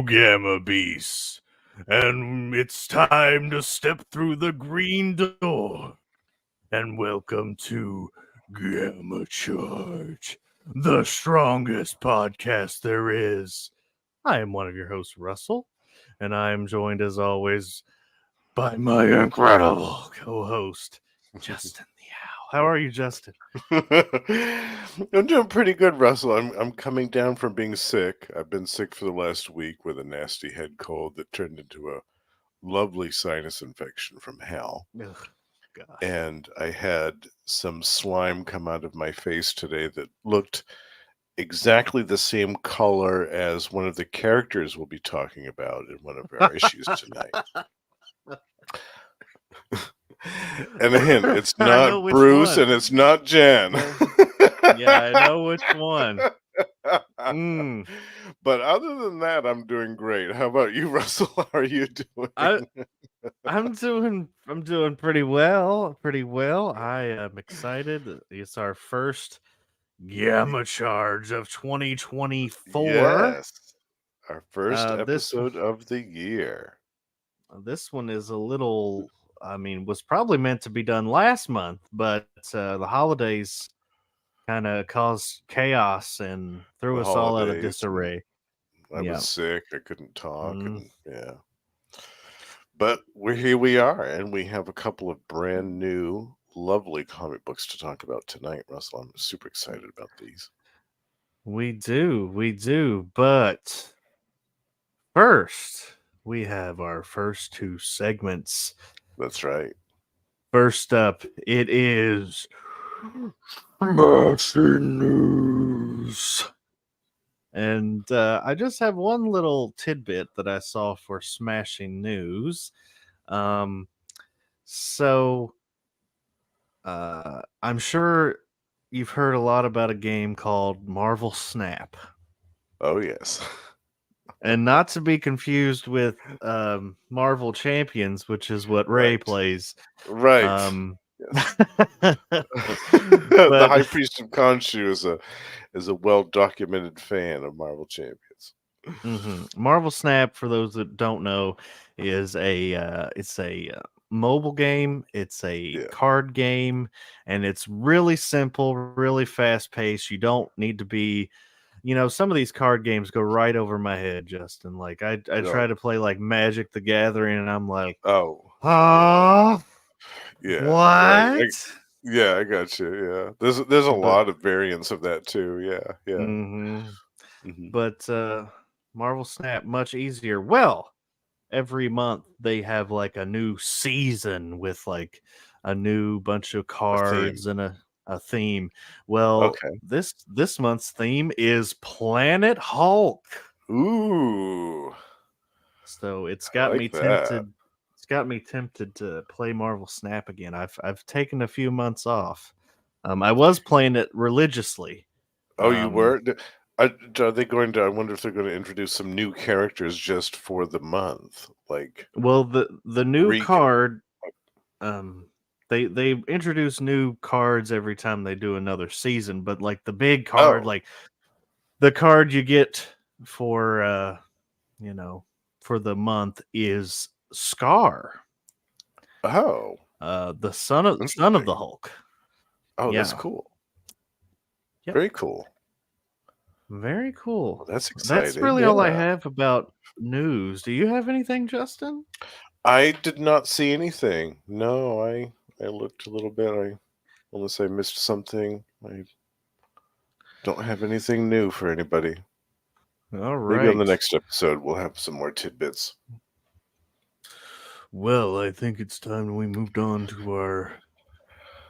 Gamma Beasts, and it's time to step through the green door. And welcome to Gamma Charge, the strongest podcast there is. I am one of your hosts, Russell, and I am joined as always by my incredible co-host, Justin the Owl. How are you, Justin? I'm doing pretty good, Russell. I'm coming down from being sick. I've been sick for the last week with a nasty head cold that turned into a lovely sinus infection from hell. Ugh, God. And I had some slime come out of my face today that looked exactly the same color as one of the characters we'll be talking about in one of our issues tonight. And a hint, it's I know not which Bruce one. and it's not Jen. Yeah, I know which one. Mm. But other than that, I'm doing great. How about you, Russell? How are you doing? I'm doing pretty well. Pretty well. I am excited. It's our first Gamma Charge of 2024. Yes. Our first This episode of the year. one is a little. I mean, was probably meant to be done last month, but the holidays kind of caused chaos and threw The us all out of holidays. disarray. I Yeah. was sick. I couldn't talk. Mm. And yeah. But here we are, and we have a couple of brand new, lovely comic books to talk about tonight, Russell. I'm super excited about these. We do. But first, we have our first two segments. That's right. First up, it is Smashing News. And I just have one little tidbit that I saw for Smashing News. So I'm sure you've heard a lot about a game called Marvel Snap. Oh, yes. And not to be confused with Marvel Champions, which is what Ray Right. plays. Right. Yes. The But High Priest of Khonshu is a well-documented fan of Marvel Champions. Marvel Snap, for those that don't know, is it's a mobile game. It's a card game, and it's really simple, really fast paced. You don't need to be, some of these card games go right over my head, Justin. Like I try to play like Magic the Gathering, and I'm like, yeah, what? Right. I got you. Yeah, there's a lot of variants of that too. Yeah. But Marvel Snap much easier. Well, every month they have like a new season with like a new bunch of cards and a theme. Well, this month's theme is Planet Hulk. Ooh. So it's got me tempted. It's got me tempted to play Marvel Snap again. I've taken a few months off. I was playing it religiously. Oh, you were? Are they going to? I wonder if they're going to introduce some new characters just for the month. Like, well, the new card. They introduce new cards every time they do another season, but like the big card, like the card you get for for the month is Scar. Oh. The son of the Hulk. Oh, that's cool. Yep. Very cool. Very cool. Well, that's exciting. That's really all I have about news. Do you have anything, Justin? I did not see anything. No, I looked a little bit. Unless I missed something, I don't have anything new for anybody. All right. Maybe on the next episode we'll have some more tidbits. Well, I think it's time we moved on to our.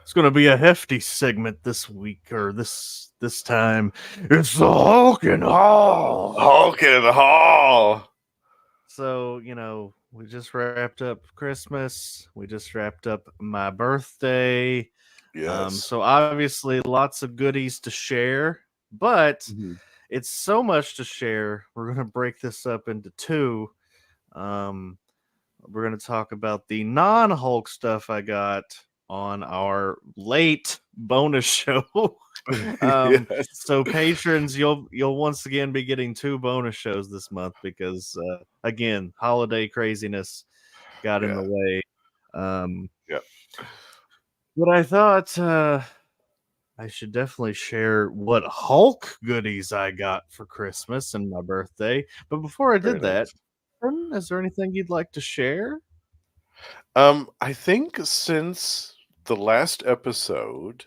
It's going to be a hefty segment this week, or this time. It's the Hulk and Hall. Hulk and Hall. So, we just wrapped up Christmas. We just wrapped up my birthday. Yes. So obviously lots of goodies to share, but it's so much to share. We're going to break this up into two. We're going to talk about the non-Hulk stuff I got on our late bonus show. Yes. So patrons, you'll once again be getting 2 bonus shows this month because again, holiday craziness got in the Yeah. way. Um, Yeah. but I thought I should definitely share what Hulk goodies I got for Christmas and my birthday. But before I Very did that, nice. is there anything you'd like to share? I think since the last episode,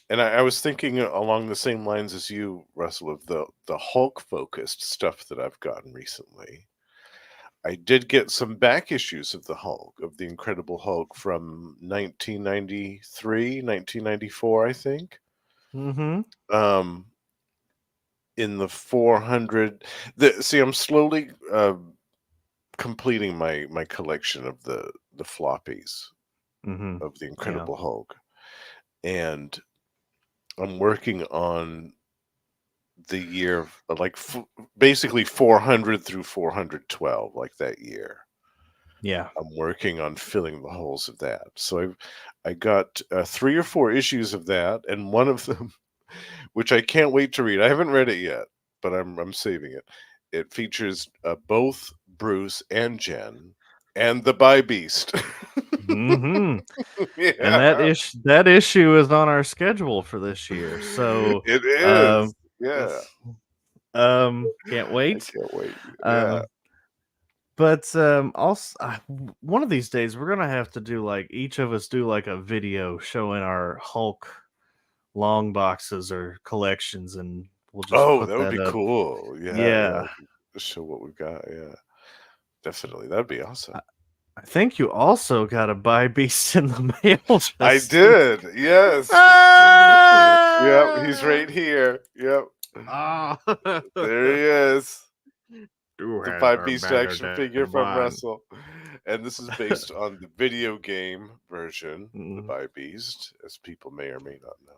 and I was thinking along the same lines as you, Russell, of the Hulk focused stuff that I've gotten recently. I did get some back issues of the Hulk, of the Incredible Hulk from 1993, 1994, I think. Mm-hmm. Um, in the 400. See, I'm slowly completing my collection of the floppies Mm-hmm. of the Yeah. Incredible Hulk, and I'm working on the year like basically 400 through 412, like that year. Yeah. I'm working on filling the holes of that. So I got 3 or 4 issues of that, and one of them, which I can't wait to read. I haven't read it yet, but I'm saving it. It features both Bruce and Jen and the Bi Beast. Mm-hmm. And Yeah, that issue is on our schedule for this year. So it is. um Yeah, can't I wait. can't wait. Yeah. Um but also one of these days we're gonna have to do like each of us do like a video showing our Hulk long boxes or collections, and we'll just Oh, put that would that be up. cool. Yeah, yeah. Yeah. Just show what we've got. Yeah, definitely. That'd be awesome. I, I think you also got a buy beast in the mail, I Justin. did. Yes. Yep, he's Ah! right here. Yep. Ah! There he is. Two The heads Five are Beast better action figure than from one. Russell. And this is based on the video game version, the Mm, By Beast, as people may or may not know.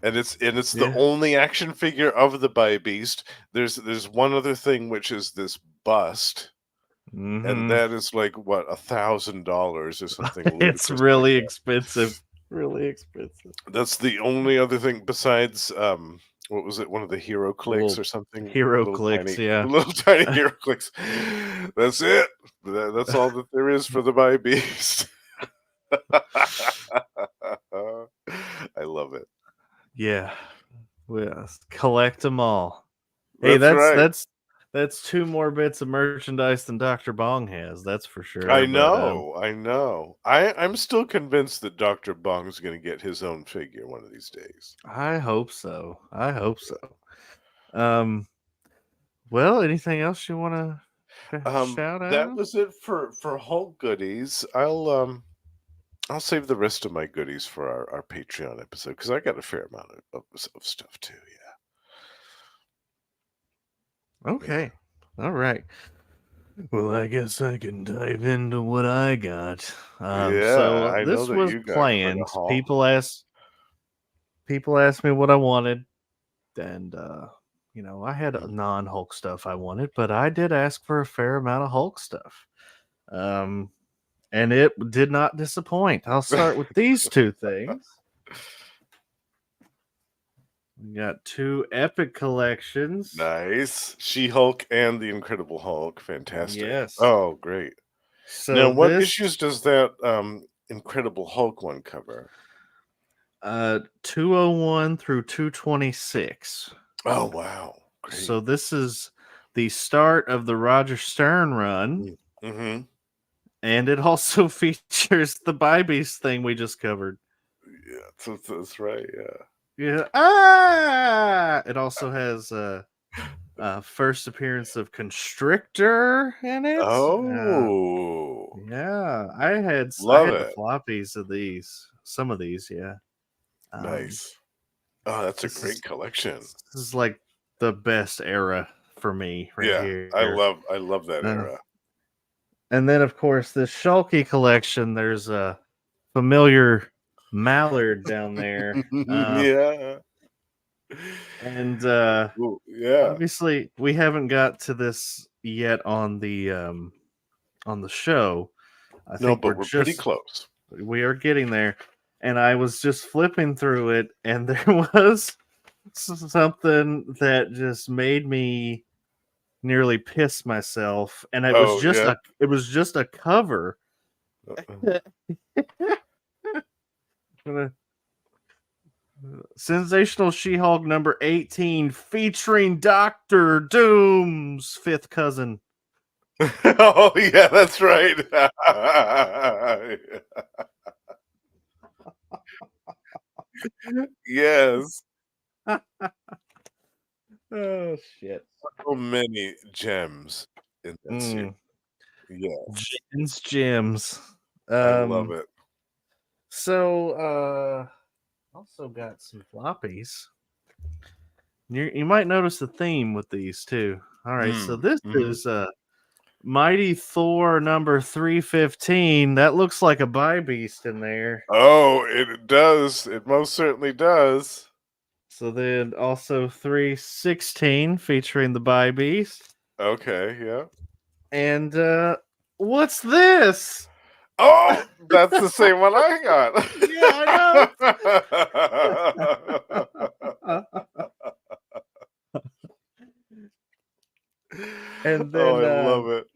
And it's the yeah. only action figure of the By Beast. There's one other thing, which is this bust, and Hmm. that is like what, $1,000 or something It's ludicrous like really that. expensive. Really expensive. That's the only other thing besides, what was it? One of the hero The clicks little or something? hero clicks, yeah. Little tiny hero clicks. That's it. That's all that there is for the My Beast. I love it. Yeah. Yes. Collect them all. Hey, That's right. that's 2 more bits of merchandise than Dr. Bong has, that's for sure, I but, know, I know. I'm still convinced that Dr. Bong's gonna get his own figure one of these days. I hope so. I hope so. Um, well, anything else you wanna shout That out? was it for Hulk goodies. I'll save the rest of my goodies for our Patreon episode because I got a fair amount of stuff too. Yeah, Okay. Alright. Well, I guess I can dive into what I got. yeah. So I know this that was you got quite a planned. haul. People asked me what I wanted, and I had Mm. non-Hulk stuff I wanted, but I did ask for a fair amount of Hulk stuff. Um, and it did not disappoint. I'll start with these 2 things. We got 2 epic collections. Nice, She-Hulk and the Incredible Hulk. Fantastic. Yes. Oh, great. Now, So what this issues does that Incredible Hulk one cover? 201 through 226. Oh, wow, So great. this is the start of the Roger Stern run, Mm-hmm. and it also features the Bybeast thing we just covered. Yeah, that's right. Yeah. Yeah. Ah! It also has first appearance of Constrictor in it. Oh, Yeah, I love had the it. floppies of these. Some of these, yeah. Um, Nice. Oh, that's a this great is collection. this is like the best era for me right Yeah, here. I love that Uh, era. and then of course this Shulky collection. There's a familiar mallard down there, Yeah. and Ooh, yeah. obviously we haven't got to this yet on the show. I No, think but we're pretty close. we are getting there. and I was just flipping through it, and there was something that just made me nearly piss myself, and Oh, yeah? it was just a cover. Uh-uh. Sensational She-Hulk number 18 featuring Doctor Doom's fifth cousin. Oh, yeah, that's right. Yes. Oh shit. So many gems in that series. Mm. Yes. Jen's Gems. I love it. So also got some floppies. You might notice the theme with these too. All right, so Mm, this mhm. is Mighty Thor number 315. That looks like a Bi Beast in there. Oh, it does. It most certainly does. So then also 316 featuring the Bi Beast. Okay, yeah. And what's this? Oh, that's the same one I Yeah, got. I know. And Oh, then I love it.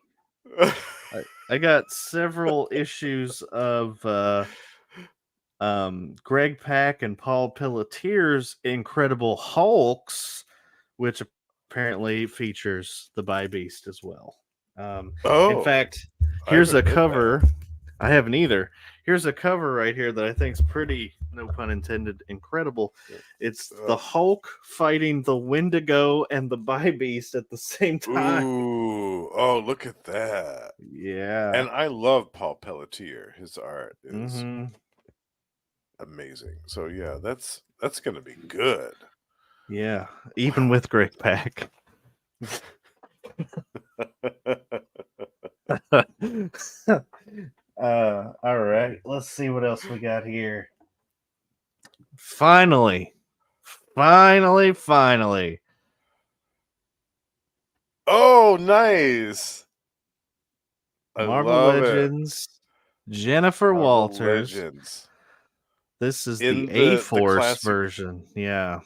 I got several issues of Greg Pak and Paul Pelletier's Incredible Hulks, which apparently features the Bi Beast as well. In Oh, fact, I here's haven't a read that. cover. I haven't either. Here's a cover right here that I think is pretty, no pun intended, incredible. It's the Uh, Hulk fighting the Wendigo and the Bi Beast at the same time. ooh, oh, look at that. Yeah. And I love Paul Pelletier. His art is Mm-hmm. amazing. So yeah, that's gonna be good. Yeah. Even Wow. with Greg Pak. All right. Let's see what else we got here. Finally. Finally. Oh, nice. I Marvel love it. Legends. Jennifer Marvel Walters. Legends. This is the In A the Force classic. version. Yeah.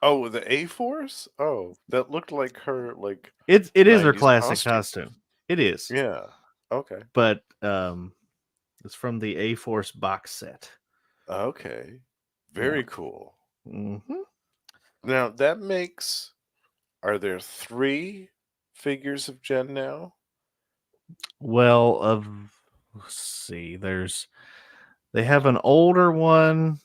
Oh, the A-Force? Oh, that looked like her like It is her 90s classic costume. costume. It is. Yeah. Okay. But it's from the A Force box set. Okay. Yeah. Very cool. Mm-hmm. Now that makes are there 3 figures of Jen now? Well, let's see, they have an older one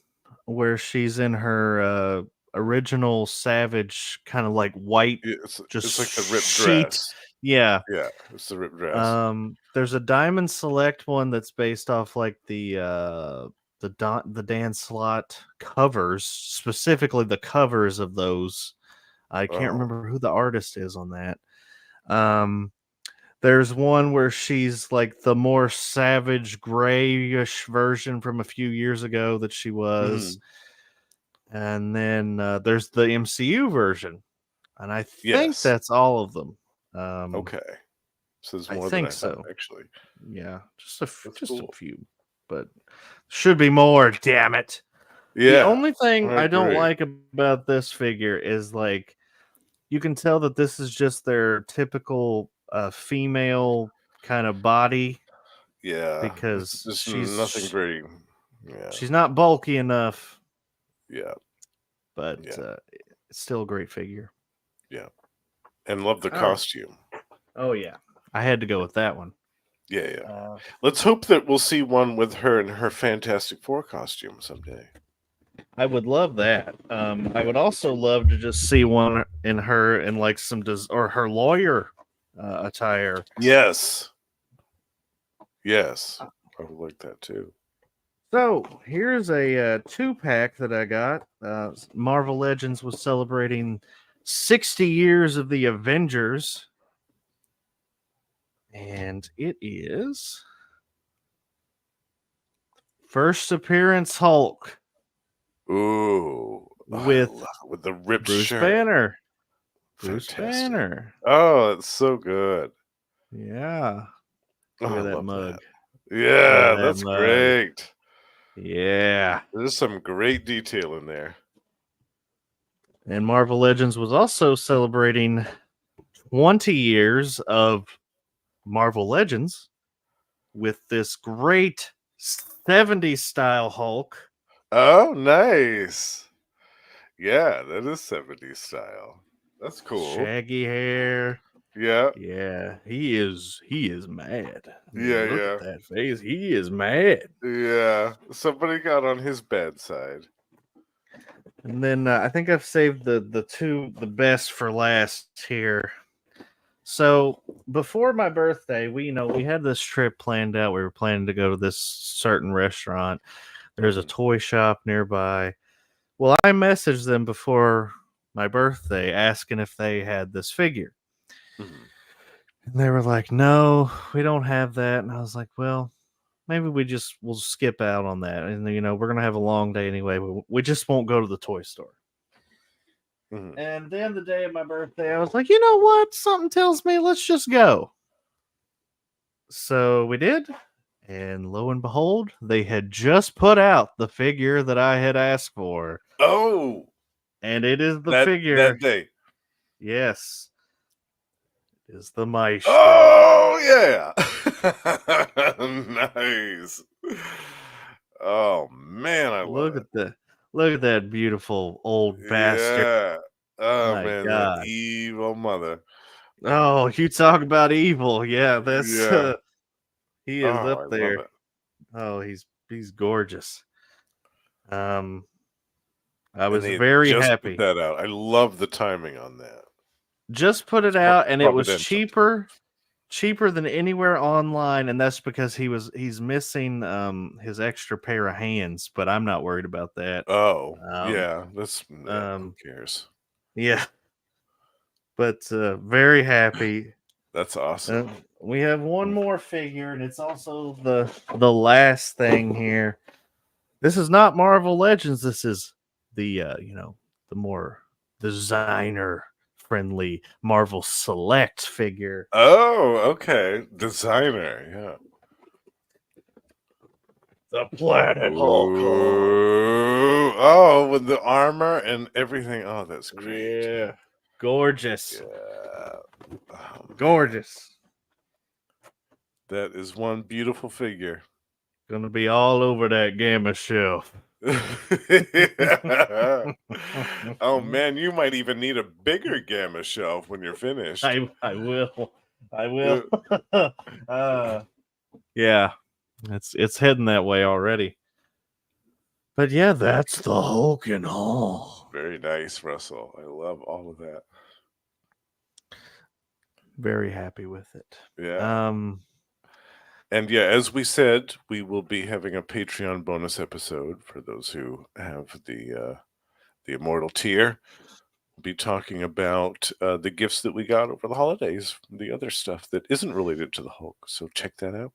where she's in her original Savage kind of like white just It's like the ripped sheet. dress. Yeah. Yeah, it's the ripped dress. There's a Diamond Select one that's based off like the Dan Slott covers, specifically the covers of those. I can't Oh. remember who the artist is on that. Um, there's one where she's like the more savage grayish version from a few years ago that she was. Mhm. And then there's the MCU version. And I think Yes. that's all of them. Okay. So there's I more than think I thought, so. actually. Yeah, That's just a cool. few, but should be more, damn it. The Yeah, only thing I I don't agree. like about this figure is like you can tell that this is just their typical female kind of body Yeah, it's because just nothing very yeah, she's not bulky enough, yeah, but yeah, it's still a great figure. yeah, and love the All right. costume. Oh yeah, I had to go with that one. Yeah, yeah. Uh, Let's hope that we'll see one with her in her Fantastic Four costume someday. I would love that. I would also love to just see one in her in like or her lawyer attire. Yes. Yes. I would like that too. So here's a 2-pack that I got. Marvel Legends was celebrating 60 years of the Avengers, and it is first appearance Hulk Ooh, I with love it with the ripped Bruce shirt. Banner. Bruce Fantastic. Banner. Oh, it's so good. Yeah. Oh, Look I at that love mug. that. Look at Yeah, that that's mug. great. Yeah. There's some great detail in there. And Marvel Legends was also celebrating 20 years of Marvel Legends with this great 70s style Hulk. Oh, nice. Yeah, that is 70s style. That's cool. Shaggy hair. Yeah, Yeah, he is mad. I yeah, mean, look yeah, at that face. He is mad. yeah. Somebody got on his bad side. And then I think I've saved the the best for last here. So before my birthday, we had this trip planned out. We were planning to go to this certain restaurant. There's a toy shop nearby. Well, I messaged them before my birthday asking if they had this figure. Mhm. And they were like, "No, we don't have that." And I was like, "Well, maybe we'll skip out on that. And we're gonna have a long day anyway. We just won't go to the toy store." Mhm. And then the day of my birthday, I was like, "You know what? Something tells me let's just go." So we did, and lo and behold, they had just put out the figure that I had asked for, Oh, and it is the that figure. day. Yes, it is the Maestro. Oh yeah. Nice. Oh man, I love Look it. at that beautiful old bastard. Yeah. Oh My man, that God. evil mother. Oh, you talk about evil. Yeah, that's Yeah. he is Oh, I up love there. it. Oh, he's gorgeous. Um, I And was they had very just put happy. that out. I love the timing on that. Just put it It's out, and it was providential. cheaper than anywhere online, and that's because he's missing his extra pair of hands, but I'm not worried about that. Oh, Um, yeah. Who um, cares? yeah, but very happy. That's Uh, awesome. we have one more figure, and it's also the last thing here. This is not Marvel Legends. This is the the more designer friendly Marvel Select figure. Oh, okay. Designer, The yeah. Planet Hulk. Ooh. Oh, with the armor and everything. Oh, that's great. Yeah, gorgeous, Yeah. Oh man. gorgeous. That is one beautiful figure. Gonna be all over that gamma shelf. Oh man, you might even need a bigger gamma shelf when you're finished. I will. I will. Uh, uh, yeah, it's heading that way already. But yeah, that's the Hulk and all. Very nice, Russell. I love all of that. Very happy with it. Yeah. And yeah, as we said, we will be having a Patreon bonus episode for those who have the immortal tier. We'll be talking about the gifts that we got over the holidays, the other stuff that isn't related to the Hulk. So check that out.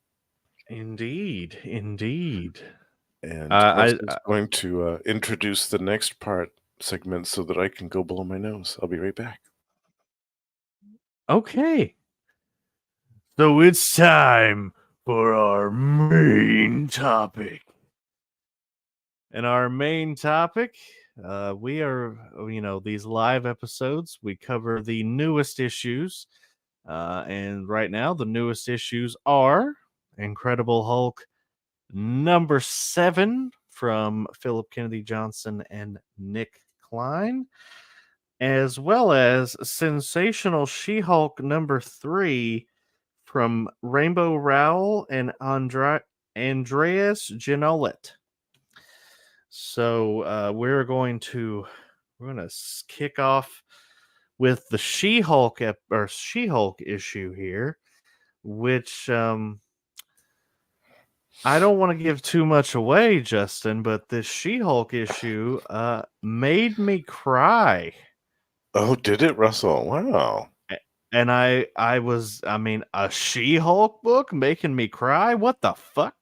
Indeed, indeed. And I Russell's going to introduce the next part segment so that I can go blow my nose. I'll be right back. Okay. So it's time for our main topic. And our main topic, we are, these live episodes, we cover the newest issues. And right now, the newest issues are Incredible Hulk number 7 from Philip Kennedy Johnson and Nick Klein, as well as Sensational She-Hulk number 3 from Rainbow Rowell and Andreas Genolet. So we're going to kick off with the She-Hulk She-Hulk issue here, which I don't want to give too much away, Justin, but this She-Hulk issue made me cry. Oh, did it, Russell? Wow. And I mean, a She-Hulk book making me cry? What the fuck?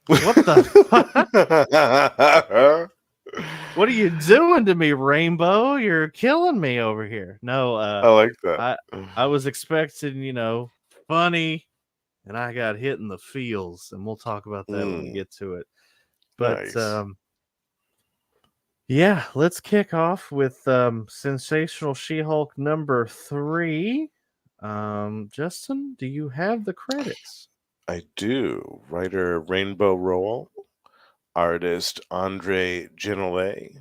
What the fuck? What are you doing to me, Rainbow? You're killing me over here. No, I like that. I was expecting, funny, and I got hit in the feels, and we'll talk about that when we Mm. get to it. But Nice. yeah, let's kick off with Sensational She-Hulk number 3. Justin, do you have the credits? I do. Writer Rainbow Rowell, artist Andre Genolet,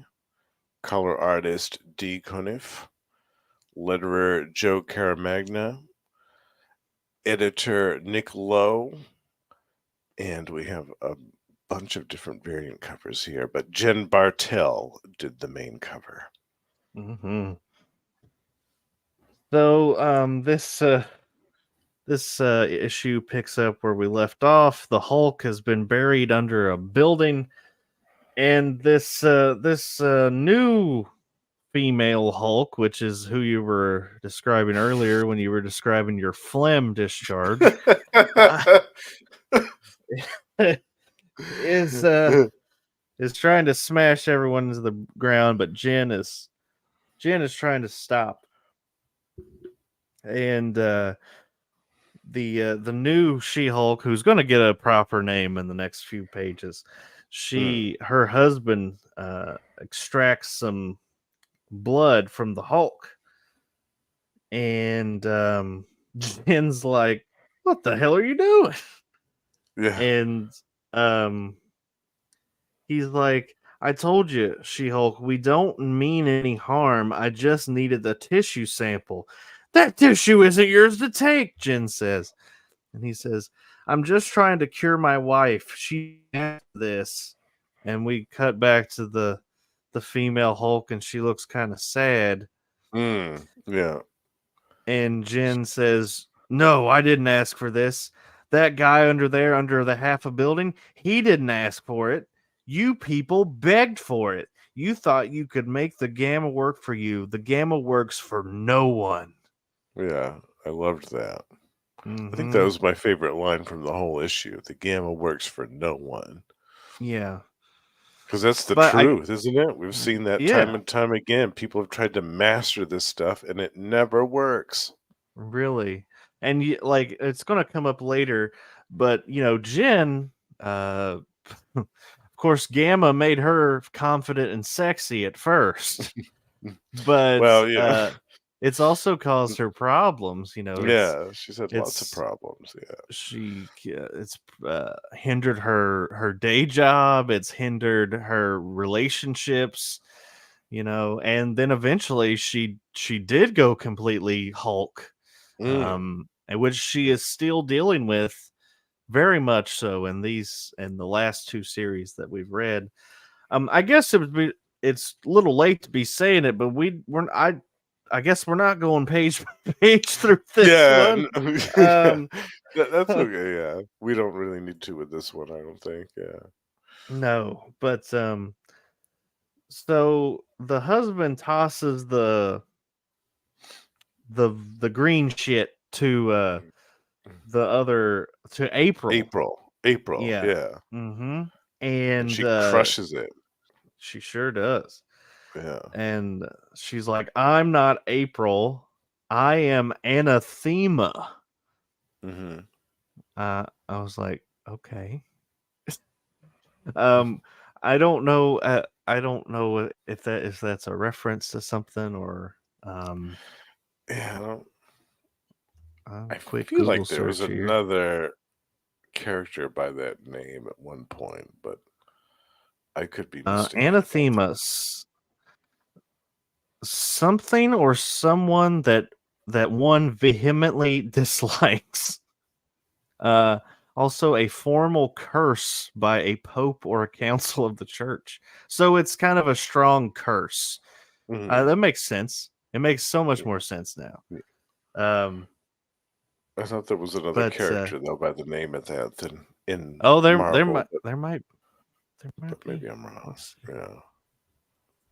color artist D. Conniff, letterer Joe Caramagna, editor Nick Lowe, and we have a bunch of different variant covers here, but Jen Bartel did the main cover. Mm-hmm. So this issue picks up where we left off. The Hulk has been buried under a building, and this new female Hulk, which is who you were describing earlier when you were describing your phlegm discharge, uh, is trying to smash everyone into the ground, but Jen is trying to stop. And the new She-Hulk, who's going to get a proper name in the next few pages, her husband extracts some blood from the Hulk, and Jen's like, "What the hell are you doing?" Yeah. And he's like, "I told you, She-Hulk, we don't mean any harm. I just needed the tissue sample." "That tissue isn't yours to take," Jen says. And he says, "I'm just trying to cure my wife. She asked this." And we cut back to the female Hulk, and she looks kind of sad. Yeah. And Jen says, "No, I didn't ask for this. That guy under there, under the half a building, he didn't ask for it. You people begged for it. You thought you could make the Gamma work for you. The Gamma works for no one." Yeah. I loved that. I think that Mm-hmm. was my favorite line from the whole issue. The Gamma works for no one. Yeah. Because that's the But truth, isn't it? We've seen that time yeah, and time again. People have tried to master this stuff, and it never works. really. And like, it's going to come up later, but Jen, of course, Gamma made her confident and sexy at first, but Well, yeah. it's also caused her problems. Yeah, she's had lots of It's problems, yeah. it's hindered her day job. It's hindered her relationships. And then eventually she did go completely Hulk, and which she is still dealing with, very much so, in the last 2 series that we've read. I guess it's a little late to be saying it, but I guess we're not going page by page through this Yeah, one. yeah. That's okay, yeah. We don't really need to with this one, I don't think, yeah. No, but so the husband tosses the green shit to April. April, Yeah. yeah. Mm-hmm. And And she crushes it. she sure does. Yeah. And she's like, "I'm not April. I am anathema." Mhm. I was like, okay. Um, I don't know. I don't know if that's a reference to something, or Yeah, I quick feel Google like there was search here. another character by that name at one point, but I could be mistaken about Anathema, something or someone that one vehemently dislikes. Also a formal curse by a pope or a council of the church. So it's kind of a strong curse. that. Mhm. That makes sense. It makes so much Yeah, more sense now. yeah. Um, I thought there was another but character though by the name of that than in oh, Marvel, there might maybe be. I'm wrong. Let's see. Yeah.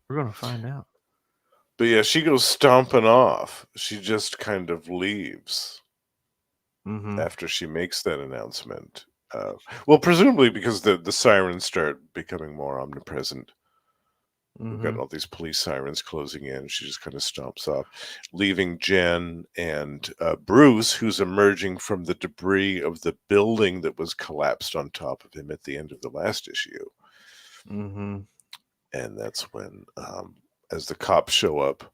We're gonna find out. But yeah, she goes stomping off. She just kind of leaves Mm-hmm. after she makes that announcement. Well, presumably because the sirens start becoming more omnipresent. We've got Mm-hmm. all these police sirens closing in. She just kind of stomps off, leaving Jen and Bruce, who's emerging from the debris of the building that was collapsed on top of him at the end of the last issue. Mm-hmm. And that's when, as the cops show up,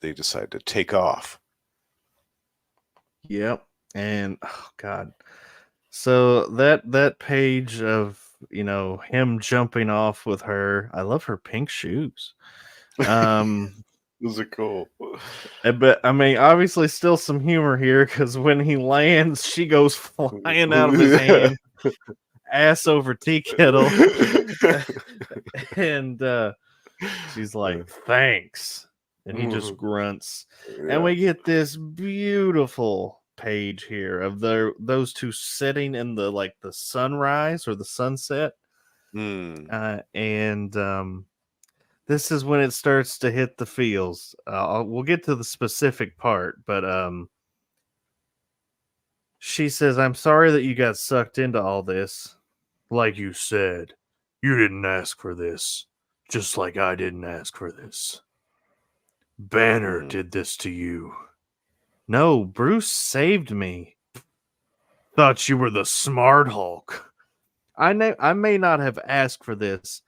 they decide to take off. Yep. And oh god. So that page of, him jumping off with her. I love her pink shoes. Um Those are cool. but I mean, obviously still some humor here because when he lands, she goes flying out of his hand, ass over tea kettle. And she's like, thanks. And he just grunts. And Yeah. we get this beautiful page here of those two sitting in the sunrise or the sunset. Mm. And this is when it starts to hit the feels. We'll get to the specific part, but she says, I'm sorry that you got sucked into all this. Like you said, you didn't ask for this, just like I didn't ask for this. Banner did this to you. No, Bruce saved me. Thought you were the smart Hulk. I may not have asked for this,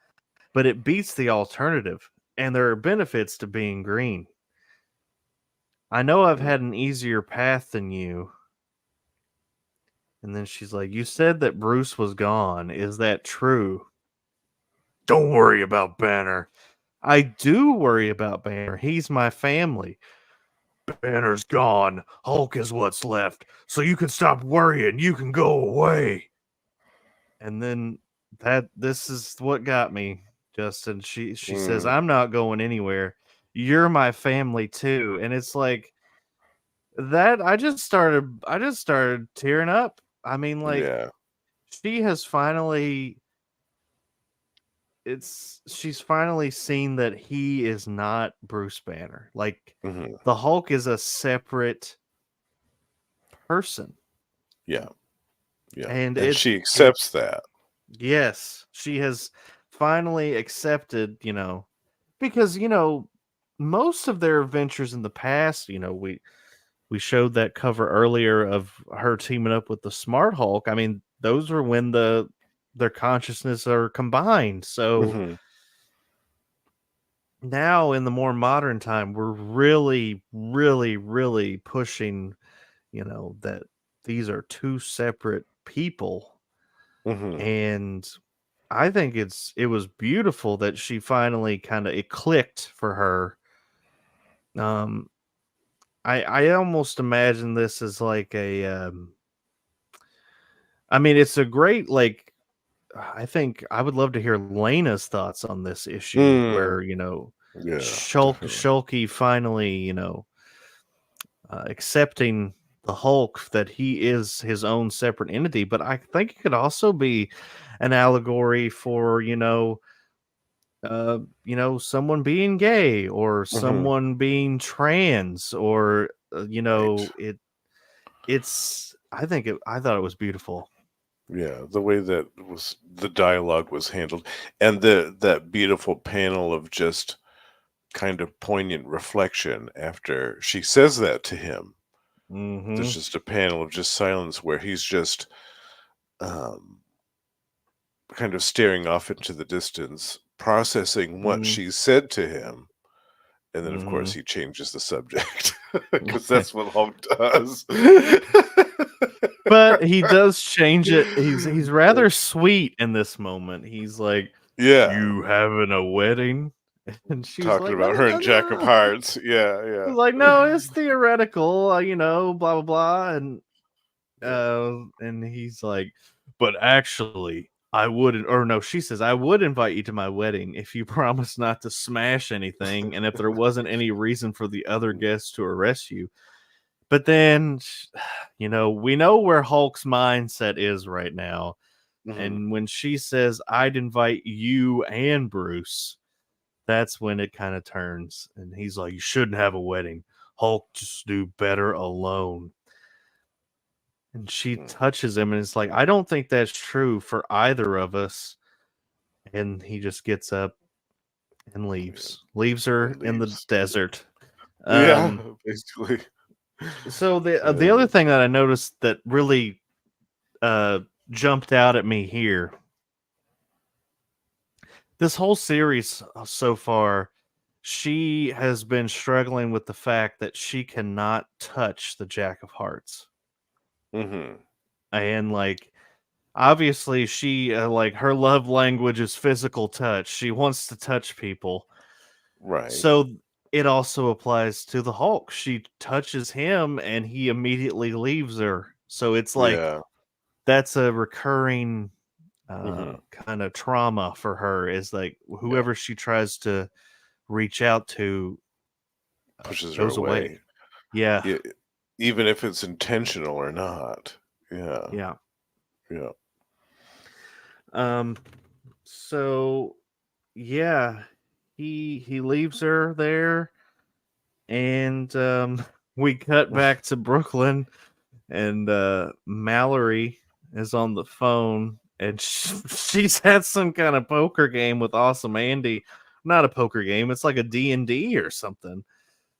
but it beats the alternative, and there are benefits to being green. I know I've had an easier path than you. And then she's like, you said that Bruce was gone. Is that true? Don't worry about Banner. I do worry about Banner. He's my family. Banner's gone. Hulk is what's left. So you can stop worrying. You can go away. And then this is what got me, Justin. She says, I'm not going anywhere. You're my family too. And it's like that I just started tearing up. I mean, like, Yeah. she has finally she's finally seen that he is not Bruce Banner. Like, the Hulk is a separate person. Yeah. Yeah. And she accepts that. Yes, she has finally accepted, because, most of their adventures in the past, we showed that cover earlier of her teaming up with the Smart Hulk. I mean, those were when their consciousness are combined. So now in the more modern time, we're really, really, really pushing, that these are two separate people. And I think it was beautiful that she finally it clicked for her. I almost imagine this as like I mean, it's a great, like, I think I would love to hear Lena's thoughts on this issue where, Yeah, Shulky finally, accepting the Hulk, that he is his own separate entity. But I think it could also be an allegory for, someone being gay or someone being trans or, right. I thought it was beautiful. Yeah, the way that the dialogue was handled, and that beautiful panel of just kind of poignant reflection after she says that to him. There's just a panel of just silence where he's just kind of staring off into the distance, processing what she said to him. And then, of course, he changes the subject because that's what Hulk does. But he does change it. He's rather sweet in this moment. He's like, Yeah. "You having a wedding?" And she's Talking like, about her and Jack of Hearts. Yeah, yeah. He's like, "No, it's theoretical, blah blah blah." And he's like, "But actually, I wouldn't." Or no, she says, "I would invite you to my wedding if you promise not to smash anything, and if there wasn't any reason for the other guests to arrest you." But then, we know where Hulk's mindset is right now. And when she says, I'd invite you and Bruce, that's when it kind of turns. And he's like, you shouldn't have a wedding. Hulk just do better alone. And she touches him and it's like, I don't think that's true for either of us. And he just gets up and leaves her in the desert. Yeah, basically. So the other thing that I noticed that really jumped out at me here this whole series so far, she has been struggling with the fact that she cannot touch the Jack of Hearts. Mm-hmm. And like obviously she like her love language is physical touch. She wants to touch people. Right. So it also applies to the Hulk. She touches him and he immediately leaves her. So it's like Yeah. that's a recurring Mm-hmm. kind of trauma for her is like Yeah. whoever she tries to reach out to Pushes her goes away. away. Yeah. Yeah. Even if it's intentional or not. Yeah. Yeah. Yeah. Um so yeah, he leaves her there and we cut back to Brooklyn and Mallory is on the phone and she's had some kind of poker game with Awesome Andy. Not a poker game, it's like a D&D or something.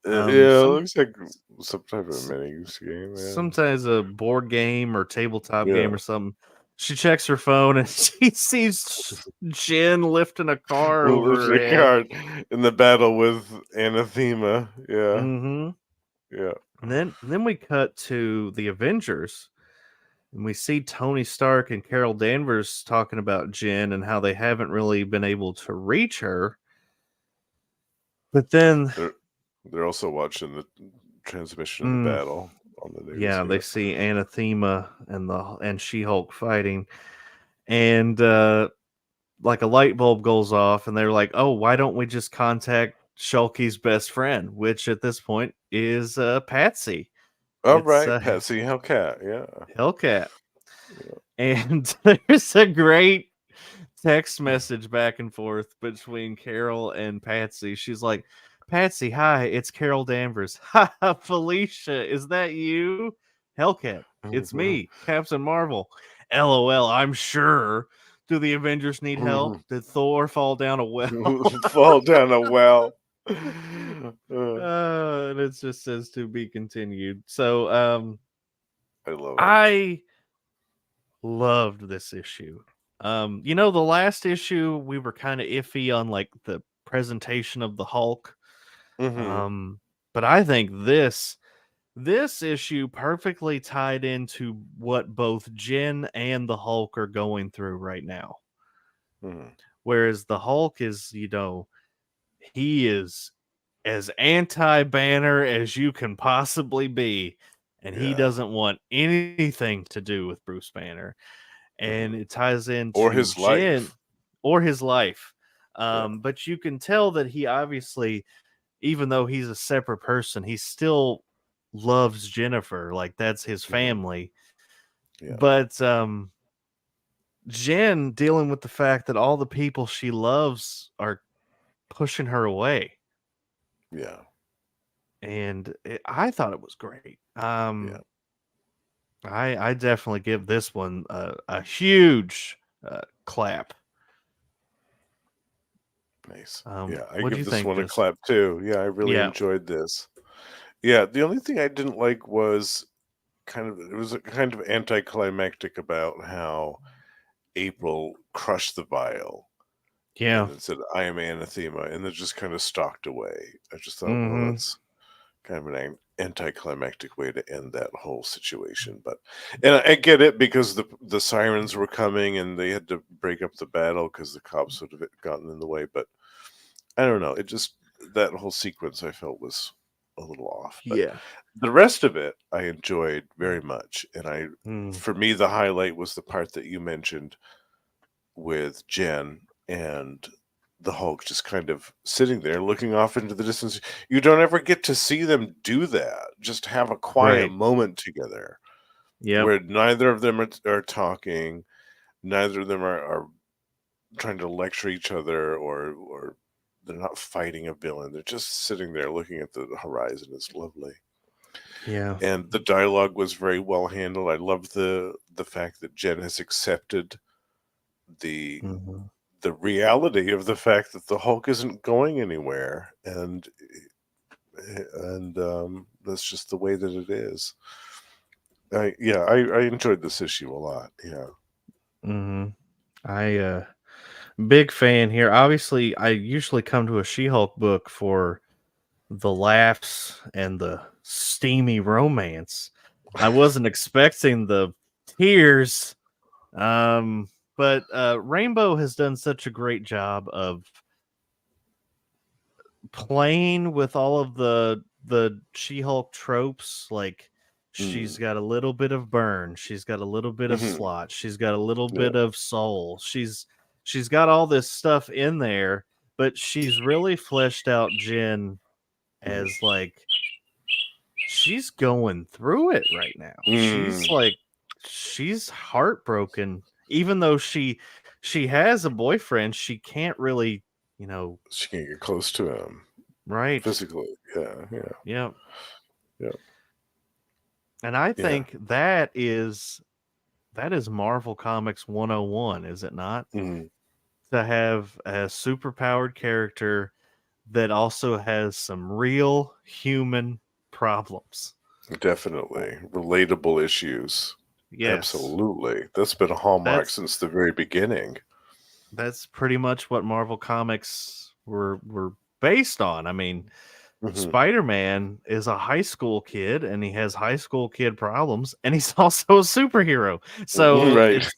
Yeah, it Some looks like some type of mini game. sometimes a board game or tabletop Yeah. game or something. She checks her phone and she sees Jen lifting a car over her Illusion head. card in the battle with Anathema. Yeah. Mm-hmm. Yeah. And then we cut to the Avengers, and we see Tony Stark and Carol Danvers talking about Jen and how they haven't really been able to reach her. But then, They're they're also watching the transmission of the mm, battle on the news. yeah, they Yeah. see Anathema and She-Hulk fighting, and like a light bulb goes off, and they're like, "Oh, why don't we just contact Shulky's best friend?" Which at this point is Patsy. All It's right, Patsy Hellcat. Yeah. Hellcat. Yeah. And there's a great text message back and forth between Carol and Patsy. She's like, Patsy, hi, it's Carol Danvers. Ha, Felicia, is that you? Hellcat, it's me, Captain Marvel. LOL, I'm sure. Do the Avengers need help? Did Thor fall down a well? Fall down a well. And it just says to be continued. So I love it. I loved this issue. The last issue we were kind of iffy on like the presentation of the Hulk. Mm-hmm. Um, but I think this issue perfectly tied into what both Jen and the Hulk are going through right now. Mm-hmm. Whereas the Hulk is, he is as anti-Banner as you can possibly be, and he Yeah. doesn't want anything to do with Bruce Banner. And Mm-hmm. it ties Or into his Jen life. or his life. Yeah. But you can tell that he obviously, even though he's a separate person, he still loves Jennifer. Like that's his Mm-hmm. family. Yeah. But Jen dealing with the fact that all the people she loves are pushing her away. Yeah. And I thought it was great. Yeah. I definitely give this one a huge clap. Nice. Yeah, I What do give you this think, one a Justin? clap too. Yeah, I really Yeah, enjoyed this. Yeah, the only thing I didn't like was it was a kind of anticlimactic about how April crushed the vial and yeah, then said, I am anathema, and then just kind of stalked away. I just thought, well, mm-hmm. that's kind of an anticlimactic way to end that whole situation. But and I get it because the sirens were coming and they had to break up the battle because the cops would have gotten in the way. But I don't know. It just that whole sequence I felt was a little off. But Yeah, the rest of it I enjoyed very much. And mm, for me the highlight was the part that you mentioned with Jen and the Hulk just kind of sitting there looking off into the distance. You don't ever get to see them do that. Just have a quiet right. moment together Yep. where neither of them are talking, neither of them are trying to lecture each other or they're not fighting a villain. They're just sitting there looking at the horizon. It's lovely. Yeah. And the dialogue was very well handled. I love the fact that Jen has accepted the Mm-hmm. the reality of the fact that the Hulk isn't going anywhere, and that's just the way that it is. I enjoyed this issue a lot. Yeah. Mm-hmm. I Big fan here. Obviously, I usually come to a She-Hulk book for the laughs and the steamy romance. I wasn't expecting the tears. Um, but Rainbow has done such a great job of playing with all of the She-Hulk tropes. Like she's Mm. got a little bit of burn, she's got a little bit of Hmm. slot, she's got a little Yeah. bit of soul. She's got all this stuff in there, but she's really fleshed out Jen Mm. as like she's going through it right now. Mm. She's heartbroken even though she has a boyfriend, she can't really, you know, She can't get close to him right. physically. Yeah. Yeah. Yeah. Yeah. And I Yeah. think that is Marvel Comics 101, is it not? Mm. To have a superpowered character that also has some real human problems. Definitely. Relatable issues. Yes. Absolutely. That's been a hallmark That's since the very beginning. that's pretty much what Marvel Comics were based on. I mean, Hmm. Spider-Man is a high school kid and he has high school kid problems and he's also a superhero. So Right. it's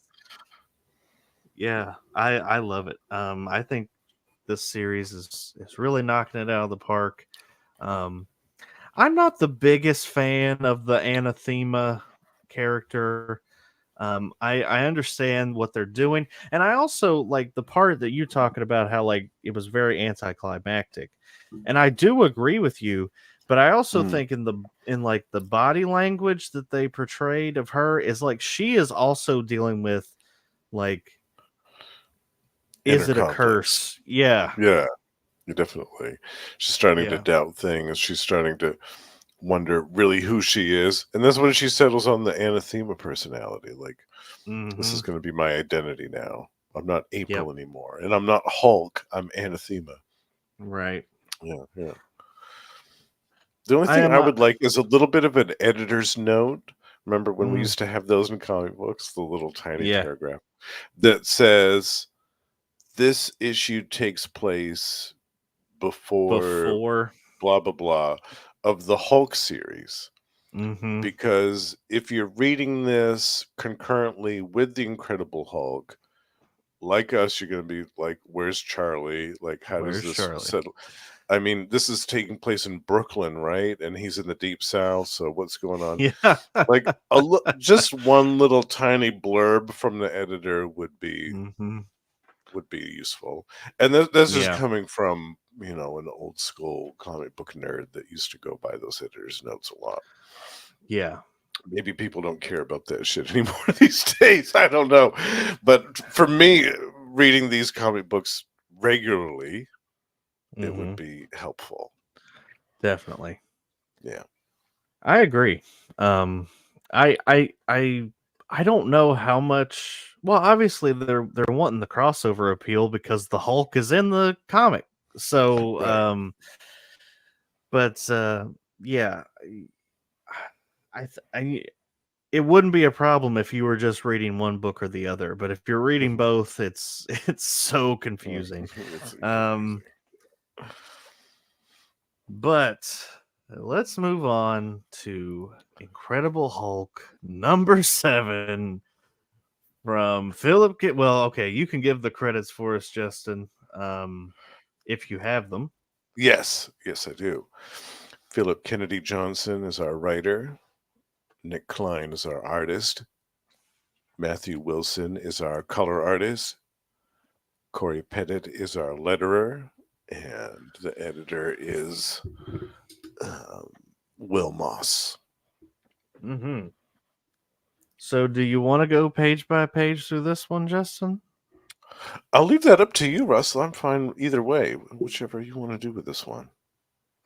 yeah, I love it. I think this series is really knocking it out of the park. Um, I'm not the biggest fan of the anathema character. I understand what they're doing, and I also like the part that you're talking about how like it was very anticlimactic, and I do agree with you. But I also Mm. think in like the body language that they portrayed of her is like she is also dealing with like, Inner is it a conflicts. curse? Yeah, Yeah, definitely. She's starting to yeah. doubt things. She's starting to wonder really who she is. And that's when she settles on the anathema personality. Like, this Mm-hmm. is going to be my identity now. I'm not Yep. April anymore. And I'm not Hulk. I'm anathema. Right. Yeah, yeah. The only I thing am. I would like is a little bit of an editor's note. Remember when we Mm, used to have those in comic books? The little tiny yeah. paragraph that says, this issue takes place before Before. blah blah blah of the Hulk series. Mm-hmm. Because if you're reading this concurrently with the Incredible Hulk, like us, you're going to be like, where's Charlie? Like, how does Where's this Charlie? settle? I mean, this is taking place in Brooklyn, right? And he's in the deep south. So what's going on? Yeah. Like just one little tiny blurb from the editor Mm-hmm. would be useful. And this is Yeah. coming from, an old school comic book nerd that used to go by those editors' notes a lot. Yeah. Maybe people don't care about that shit anymore these days. I don't know. But for me, reading these comic books regularly, it Mm-hmm. would be helpful. Definitely. Yeah. I agree. Um, I I I I don't know how much. Well, obviously they're wanting the crossover appeal because the Hulk is in the comic. So, Right. but yeah, I it wouldn't be a problem if you were just reading one book or the other. But if you're reading Mhm. both, it's so confusing. It's Um, confusing. but let's move on to Incredible Hulk number 7 from Philip. Well, okay, you can give the credits for us, Justin, if you have them. Yes. Yes, I do. Philip Kennedy Johnson is our writer. Nick Klein is our artist. Matthew Wilson is our color artist. Corey Pettit is our letterer. And the editor is um, Will Moss. Mm-hmm. So, do you want to go page by page through this one, Justin? I'll leave that up to you, Russell. I'm fine either way, whichever you want to do with this one.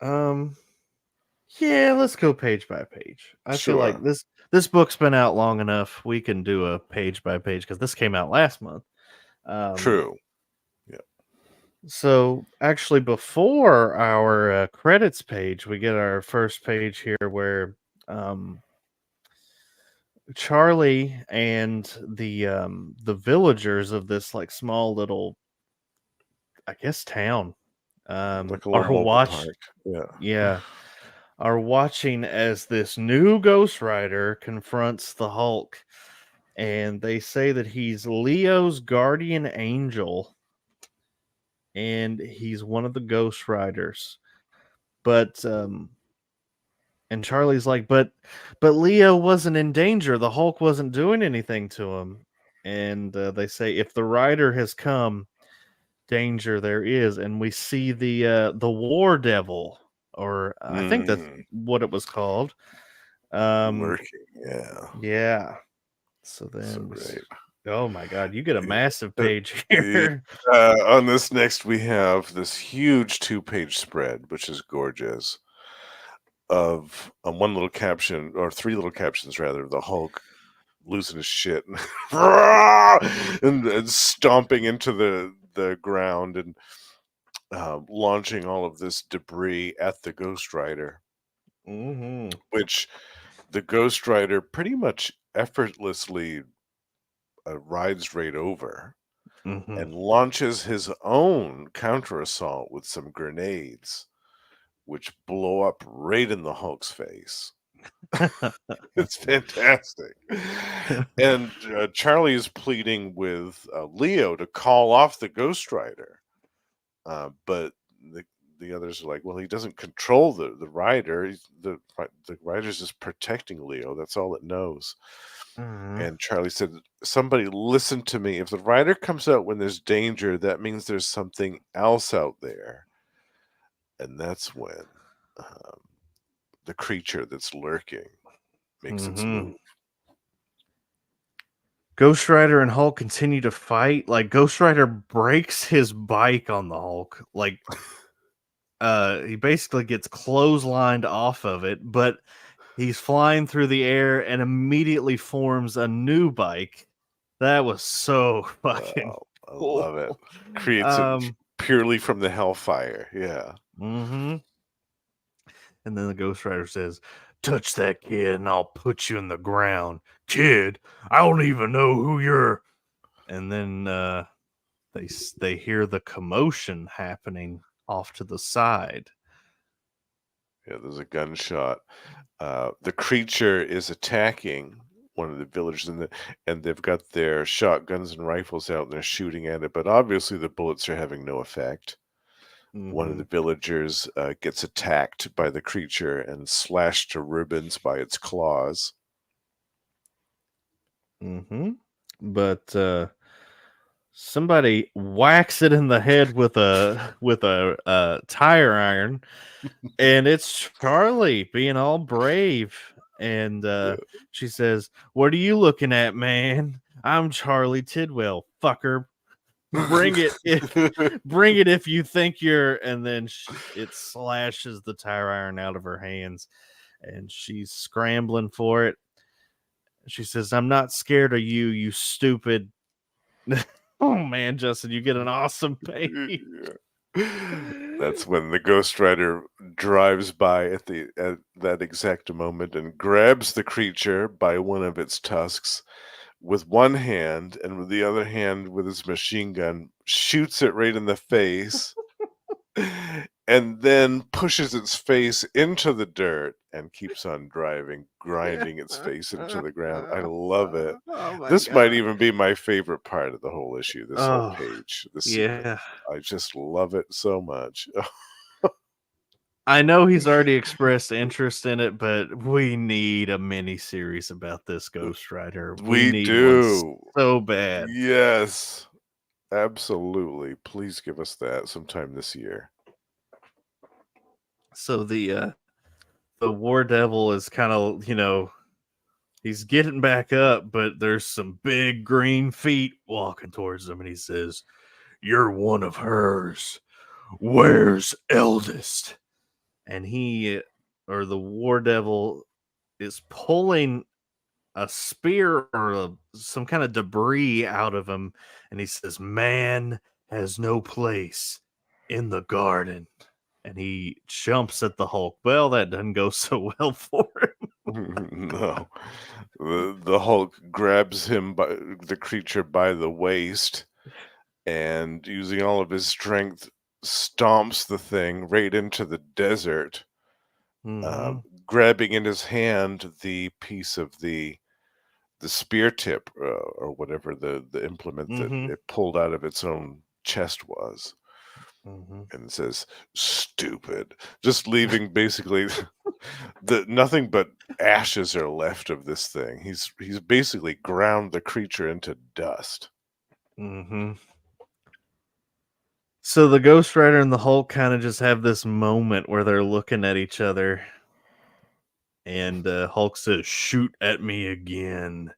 Um, yeah, let's go page by page. I feel like Sure. this book's been out long enough. We can do a page by page because this came out last month. Um, True. Yeah. so actually, before our credits page, we get our first page here where um, Charlie and the villagers of this like small little I guess town. Like a little Are mobile park. Yeah. yeah, are watching as this new Ghost Rider confronts the Hulk, and they say that he's Leo's guardian angel, and he's one of the Ghost Riders. But and Charlie's like, but Leo wasn't in danger. The Hulk wasn't doing anything to him. And they say, if the rider has come, danger there is. And we see the War Devil, or I think that's Mm, what it was called. Um, lurking. Yeah. yeah. So So then great. oh my God, you get a Yeah. massive Uh, page yeah. here. On this next, we have this huge 2-page spread, which is gorgeous, of one little caption, or 3 little captions rather, of the Hulk losing his shit and stomping into the ground and launching all of this debris at the Ghost Rider, Mm-hmm. which the Ghost Rider pretty much effortlessly rides right over Mm-hmm. and launches his own counter assault with some grenades, which blow up right in the Hulk's face. It's fantastic. And Charlie is pleading with Leo to call off the Ghost Rider, but the others are like, "Well, he doesn't control the rider. The rider's just protecting Leo. That's all it knows." Mhm. And Charlie said, "Somebody listen to me. If the rider comes out when there's danger, that means there's something else out there." And that's when um, the creature that's lurking makes its Mhm. move. Ghost Rider and Hulk continue to fight. Like Ghost Rider breaks his bike on the Hulk. Like he basically gets clotheslined off of it, but he's flying through the air and immediately forms a new bike. That was so fucking I cool. love it. Creates it Um purely from the hellfire. Yeah. mhm. And then the Ghost Rider says, "Touch that kid and I'll put you in the ground." Kid, I don't even know who you're. And then they hear the commotion happening off to the side. Yeah, there's a gunshot. The creature is attacking one of the villagers, and they've got their shotguns and rifles out, and they're shooting at it. But obviously, the bullets are having no effect. One of the Mhm. villagers gets attacked by the creature and slashed to ribbons by its claws. Mhm. But somebody whacks it in the head with a tire iron, and it's Charlie being all brave. And Yeah. she says, "What are you looking at, man? I'm Charlie Tidwell, fucker. Bring it if bring it if you think you're." And then it slashes the tire iron out of her hands, and she's scrambling for it. She says, "I'm not scared of you, you stupid." Oh man, Justin, you get an awesome page. That's when the Ghost Rider drives by at that exact moment and grabs the creature by one of its tusks with one hand, and with the other hand, with his machine gun, shoots it right in the face, and then pushes its face into the dirt and keeps on driving, grinding its face into the ground. I love it. Oh my This might god. even be my favorite part of the whole issue, this whole Oh page, this sequence. yeah. I just love it so much. I know he's already expressed interest in it, but we need a mini series about this Ghost Rider. We We need one do. so bad. Yes, absolutely. Please give us that sometime this year. So the War Devil is kind of, he's getting back up, but there's some big green feet walking towards him, and he says, "You're one of hers. Where's eldest?" And he, or the War Devil, is pulling a spear or some kind of debris out of him, and he says, "Man has no place in the garden." And he jumps at the Hulk. Well, that doesn't go so well for him. No. The Hulk grabs him by the creature by the waist and using all of his strength, stomps the thing right into the desert, Mm-hmm. grabbing in his hand the piece of the spear tip, or whatever the implement that Mm-hmm. it pulled out of its own chest was, Mm-hmm. and it says, "Stupid," just leaving basically the nothing but ashes are left of this thing. He's basically ground the creature into dust. Mm-hmm. So the Ghost Rider and the Hulk kind of just have this moment where they're looking at each other, and Hulk says, "Shoot at me again.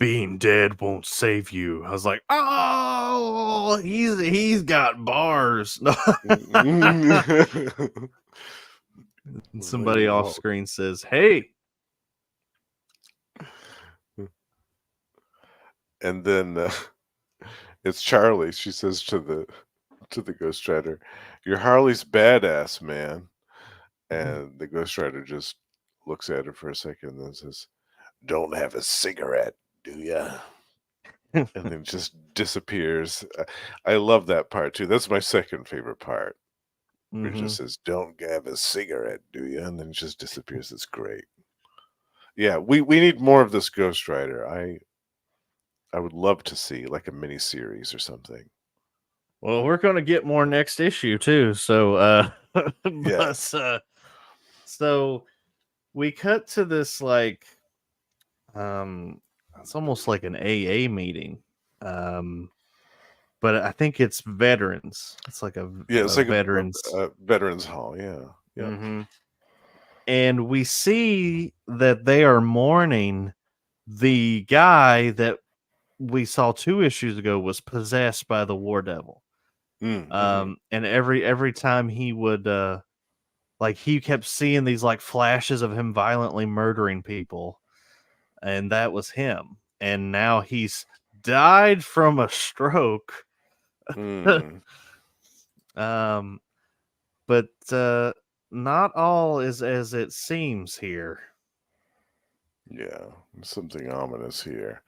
Being dead won't save you." I was like, "Oh, he's got bars." No. And somebody Lady off Hulk. screen says, "Hey." And then it's Charlie. She says to the Ghost Rider, "Your Harley's badass, man." And the Ghost Rider just looks at her for a second and then says, "Don't have a cigarette, do ya?" And then just disappears. I love that part too. That's my second favorite part. Where it Mm-hmm. just says, "Don't have a cigarette, do ya?" And then it just disappears. It's great. Yeah, we need more of this Ghost Rider. I would love to see like a mini series or something. Well, we're gonna get more next issue too. So, but Yes. so we cut to this like, um, it's almost like an AA meeting, um, but I think it's veterans. It's like Yeah, it's a like veterans. a veterans hall. Yeah. Yep. Mm-hmm. And we see that they are mourning the guy that we saw 2 issues ago was possessed by the war devil. Mm-hmm. And every time he would like he kept seeing these like flashes of him violently murdering people, and that was him. And now he's died from a stroke. Mm. um but not all is as it seems here. Yeah. Something ominous here.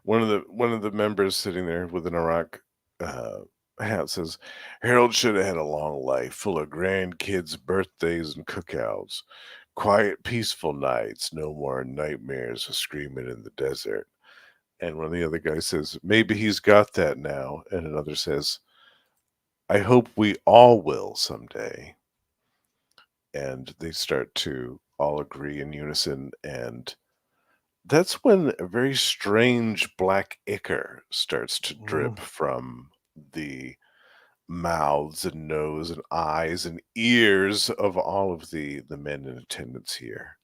One of the members sitting there with an Iraq uh, hat says, "Harold should have had a long life, full of grandkids, birthdays, and cookouts. Quiet, peaceful nights, no more nightmares of screaming in the desert." And one of the other guys says, "Maybe he's got that now." And another says, "I hope we all will someday." And they start to all agree in unison. And that's when a very strange black ichor starts to Mm. drip from the mouths and nose and eyes and ears of all of the men in attendance here.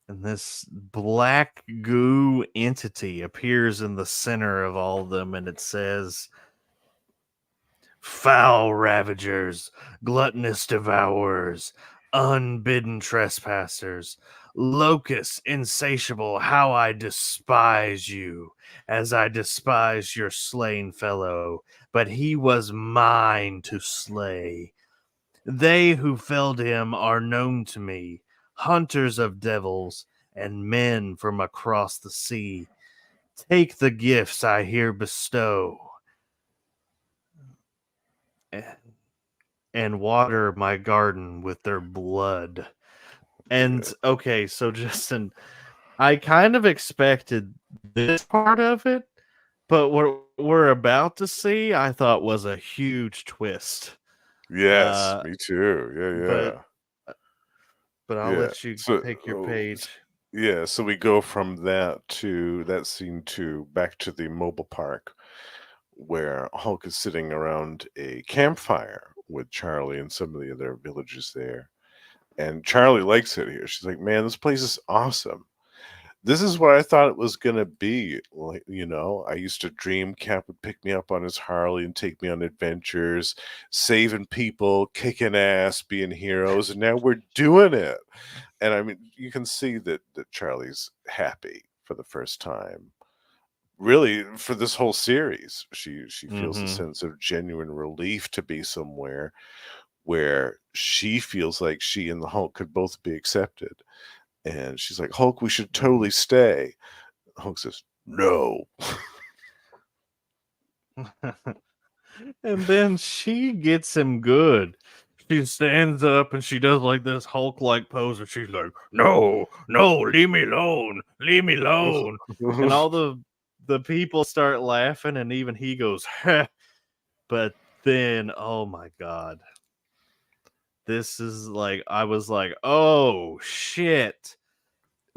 And this black goo entity appears in the center of all of them, and it says, "Foul ravagers, gluttonous devourers, unbidden trespassers, locusts insatiable, how I despise you, as I despise your slain fellow, but he was mine to slay. They who felled him are known to me, hunters of devils, and men from across the sea. Take the gifts I here bestow, and water my garden with their blood." And Yeah. okay, so Justin, I kind of expected this part of it, but what we're about to see, I thought was a huge twist. Yes, Uh, me too. but Yeah, but I'll yeah. Yeah. let you So, take your page. yeah, so we go from that scene to back to the mobile park where Hulk is sitting around a campfire with Charlie and some of the other villagers there. And Charlie likes it here. She's like, "Man, this place is awesome. This is what I thought it was gonna be. Like, I used to dream Cap would pick me up on his Harley and take me on adventures, saving people, kicking ass, being heroes, and now we're doing it." And I mean, you can see that Charlie's happy for the first time. Really, for this whole series, she feels a Mm-hmm. sense of genuine relief to be somewhere where she feels like she and the Hulk could both be accepted. And she's like, "Hulk, we should Mm-hmm. totally stay." Hulk says, "No." And then she gets him good. She stands up and she does like this Hulk like pose, and she's like, "No, no, leave me alone, leave me alone." And all the people start laughing, and even he goes, "Heh." But then, oh my god, this is like I was like, "Oh shit."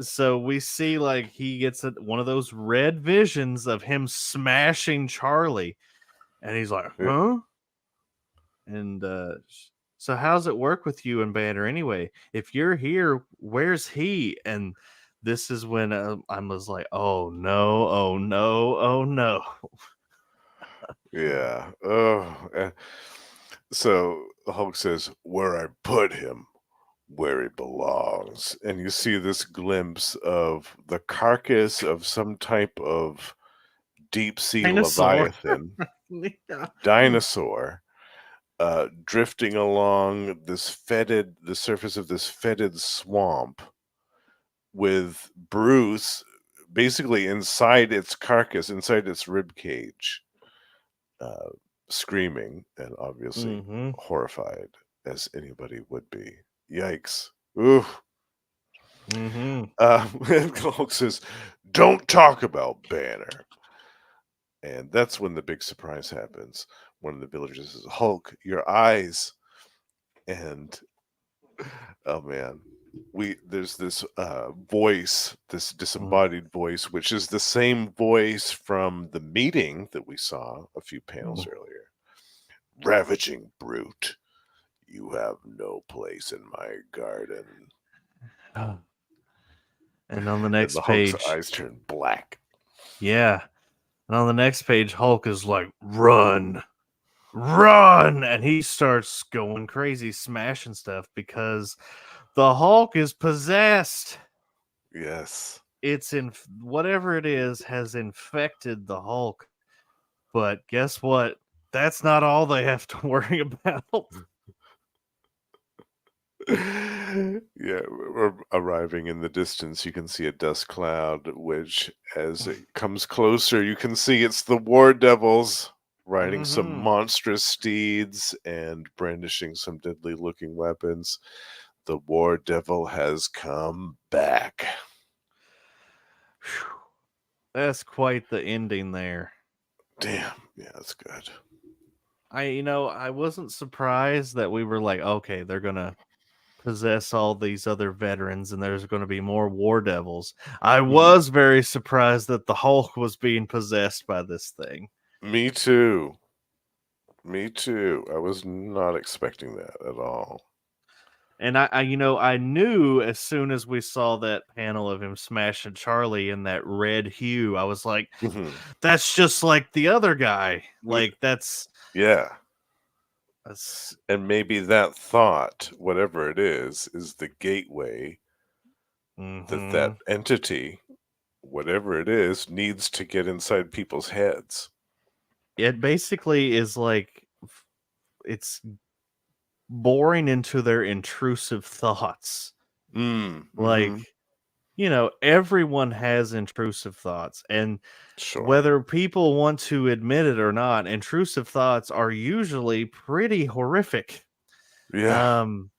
So we see like he gets one of those red visions of him smashing Charlie, and he's like, Yeah. "Huh?" And so how's it work with you and Banner anyway? If you're here, where's he? And this is when I was like, oh no, oh no, oh no. Yeah. Oh. So the Hulk says, "Where I put him, where he belongs," and you see this glimpse of the carcass of some type of deep sea Dinosaur. leviathan Yeah. dinosaur drifting along the surface of this fetid swamp with Bruce basically inside its carcass, inside its rib cage, uh, screaming and obviously Mm-hmm. horrified as anybody would be. Yikes! Ooh. Mm-hmm. And Hulk says, "Don't talk about Banner." And that's when the big surprise happens. One of the villagers says, "Hulk, your eyes." And oh man, there's this voice, this disembodied voice, which is the same voice from the meeting that we saw a few panels earlier. "Ravaging brute, you have no place in my garden." And on the And the next Hulk's page, eyes turn black. yeah. And on the next page, Hulk is like, run, run. And he starts going crazy, smashing stuff because the Hulk is possessed. Yes. It's in whatever it is has infected the Hulk. But guess what? That's not all they have to worry about. Yeah, we're arriving in the distance. You can see a dust cloud, which, as it comes closer, you can see it's the War Devils riding some Mm-hmm. monstrous steeds and brandishing some deadly looking weapons. The War Devil has come back. That's quite the ending there. Damn, yeah, that's good. I wasn't surprised that we were like, okay, they're gonna possess all these other veterans and there's gonna be more war devils. I Mhm. was very surprised that the Hulk was being possessed by this thing. Me too. Me too. I was not expecting that at all. And I knew as soon as we saw that panel of him smashing Charlie in that red hue, I was like, Mhm. that's just like the other guy. Like Yeah. that's And maybe that thought, whatever it is the gateway that mm-hmm. that entity, whatever it is, needs to get inside people's heads. It basically is like it's boring into their intrusive thoughts. Like, Mhm. everyone has intrusive thoughts, and Sure. whether people want to admit it or not, intrusive thoughts are usually pretty horrific. Yeah. Um,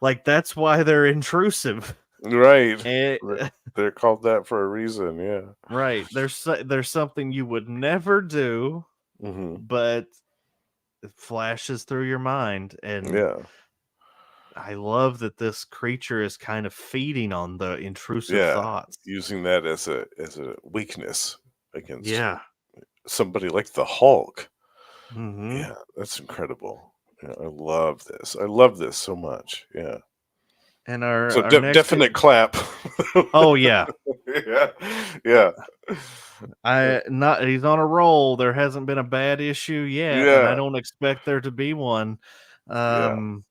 like that's why they're intrusive. Right. Eh, They're called that for a reason, yeah. right. There's something you would never do, Mhm. but it flashes through your mind, and Yeah. I love that this creature is kind of feeding on the intrusive Yeah. thoughts. Using that as a weakness against Yeah. somebody like the Hulk. Hmm. Yeah, that's incredible. Yeah, I love this. I love this so much. Yeah. And our So our next definite clap. oh yeah. Yeah. Yeah. I not he's on a roll. There hasn't been a bad issue yet, and I Yeah. don't expect there to be one. Yeah. Um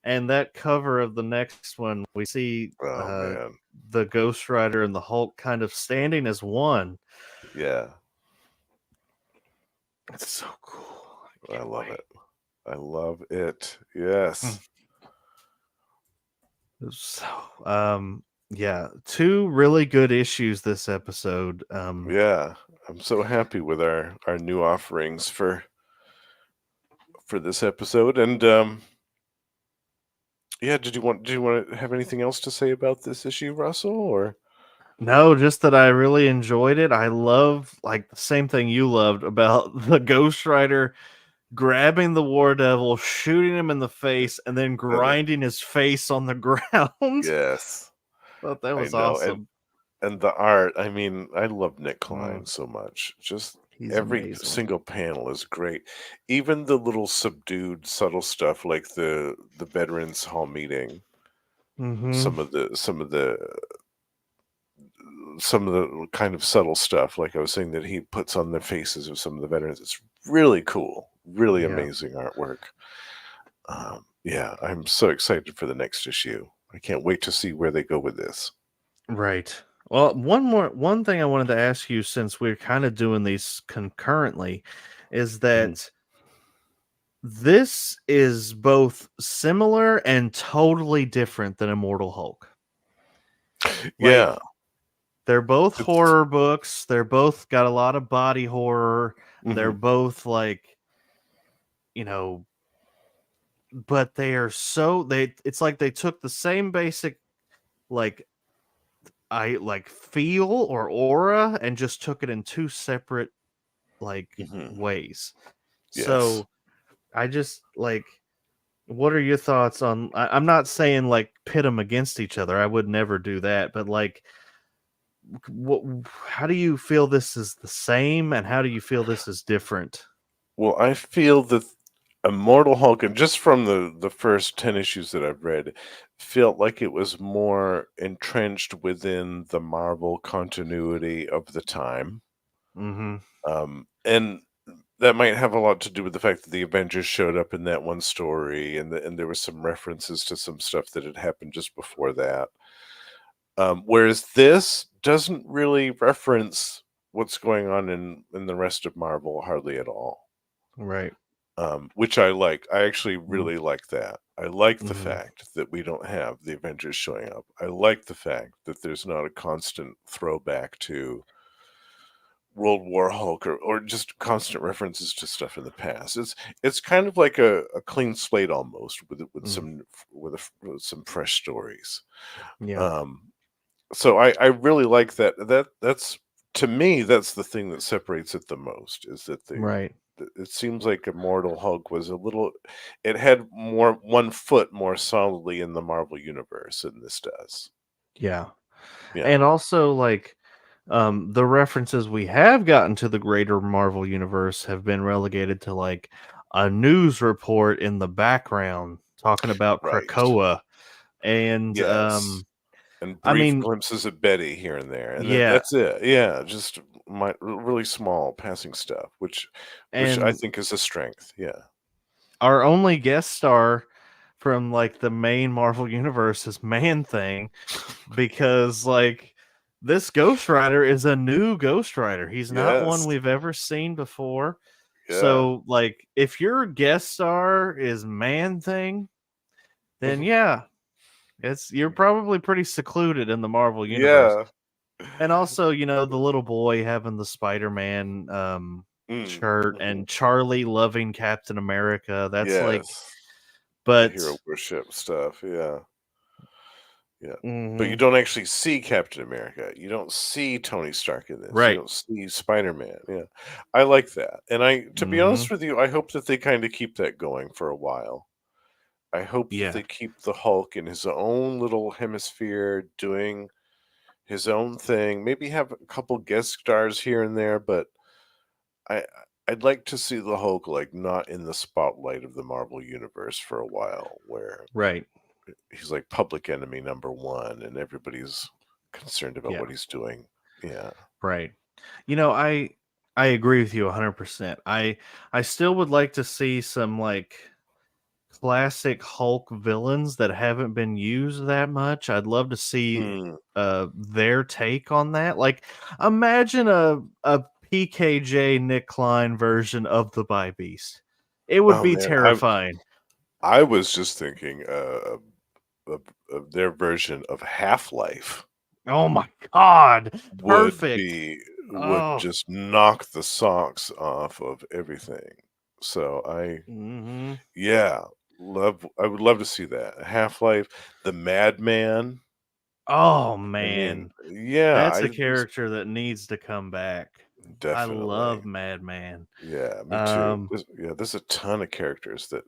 and that cover of the next one, we see Oh man. the Ghost Rider and the Hulk kind of standing as one. Yeah. It's so cool. I I can't love wait. it. I love it. Yes. So, um Yeah, two really good issues this episode. Yeah, I'm so happy with our new offerings for this episode. And yeah, did you want to have anything else to say about this issue, Russell? Or No, just that I really enjoyed it. I love like the same thing you loved about the Ghost Rider grabbing the War Devil, shooting him in the face, and then uh, grinding his face on the ground. yes, Thought that I was know. awesome. And the art, I mean, I love Nick Mm, Klein so much. Just he's every amazing. single panel is great. Even the little subdued, subtle stuff like the Veterans Hall meeting, Mm-hmm. some of the kind of subtle stuff, like I was saying, that he puts on the faces of some of the veterans. It's really cool, really Yeah. amazing artwork. Yeah, I'm so excited for the next issue. I can't wait to see where they go with this. Right. Well, one thing I wanted to ask you, since we're kind of doing these concurrently, is Mhm. that this is both similar and totally different than Immortal Hulk. Yeah, Like, they're both it's horror books. They're both got a lot of body horror. They're mhm, both like, you know, but they are so they it's like they took the same basic like I like feel or aura and just took it in two separate like mhm. ways. Yes. So I just like, what are your thoughts on? I'm not saying like pit them against each other. I would never do that. But like, what? How do you feel this is the same, and how do you feel this is different? Well, I feel that Immortal Hulk, and just from the first 10 issues that I've read, felt like it was more entrenched within the Marvel continuity of the time. Mm-hmm. And that might have a lot to do with the fact that the Avengers showed up in that one story, and there was some references to some stuff that had happened just before that. Whereas this doesn't really reference what's going on in the rest of Marvel hardly at all. Right. Which I like. I actually really like that. I like the Mm-hmm. fact that we don't have the Avengers showing up. I like the fact that there's not a constant throwback to World War Hulk, or just constant references to stuff in the past. It's kind of like a clean slate almost, Mm. with some fresh stories. Yeah. Um, so I really like that. That's, to me, that's the thing that separates it the most, is that Right. it seems like Immortal Hulk was a little, it had more one foot more solidly in the Marvel universe than this does. Yeah. Yeah. And also like the references we have gotten to the greater Marvel universe have been relegated to like a news report in the background talking about Right. Krakoa. And Yes. And I brief mean, glimpses of Betty here and there, and yeah, that's it. Yeah, just really small passing stuff, which I and think is a strength. Yeah. our only guest star from like the main Marvel universe is Man Thing, because like this Ghost Rider is a new Ghost Rider. He's not one Yes. we've ever seen before. Yeah. So like if your guest star is Man Thing, then yeah, it's you're probably pretty secluded in the Marvel universe. Yeah. And also, you know, the little boy having the Spider-Man shirt Mhm. and Charlie loving Captain America. That's like, Yes. The hero but worship stuff, yeah, yeah. But you mhm, don't actually see Captain America. You don't see Tony Stark in this. You right. don't see Spider-Man. Yeah. I like that. And to be honest Mhm. with you, I hope that they kind of keep that going for a while. I hope that Yeah. they keep the Hulk in his own little hemisphere doing his own thing. Maybe have a couple guest stars here and there, but I I'd like to see the Hulk like not in the spotlight of the Marvel universe for a while, where Right. he's like public enemy number one and everybody's concerned about Yeah. what he's doing. Yeah. Right. You know, I agree with you 100%. I still would like to see some like classic Hulk villains that haven't been used that much. I'd love to see Mm. their take on that. Like imagine a PKJ Nick Klein version of the By Beast. It would Oh be man, terrifying. I was just thinking, of their version of Half-Life Oh my god. would Perfect. be would Oh. just knock the socks off of everything. So Mhm. yeah, I would love to see that. Half-Life, the Madman. Oh I mean, man. yeah, That's I a just character that needs to come back. I definitely. love Madman. Yeah, me too. Um, There's a ton of characters that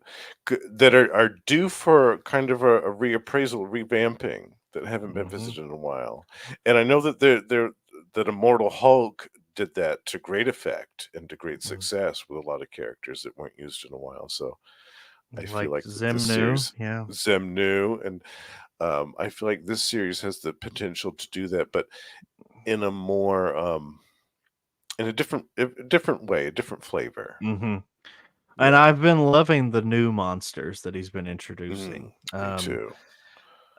are due for kind of a reappraisal, revamping that haven't been mhm, visited in a while. And I know that that Immortal Hulk did that to great effect and to great mm, success with a lot of characters that weren't used in a while. So I feel like like this Zemnu, series, yeah. Zemnu, and I feel like this series has the potential to do that, but in a more in a different way, a different flavor. Mhm. And Yeah. I've been loving the new monsters that he's been introducing. Me too.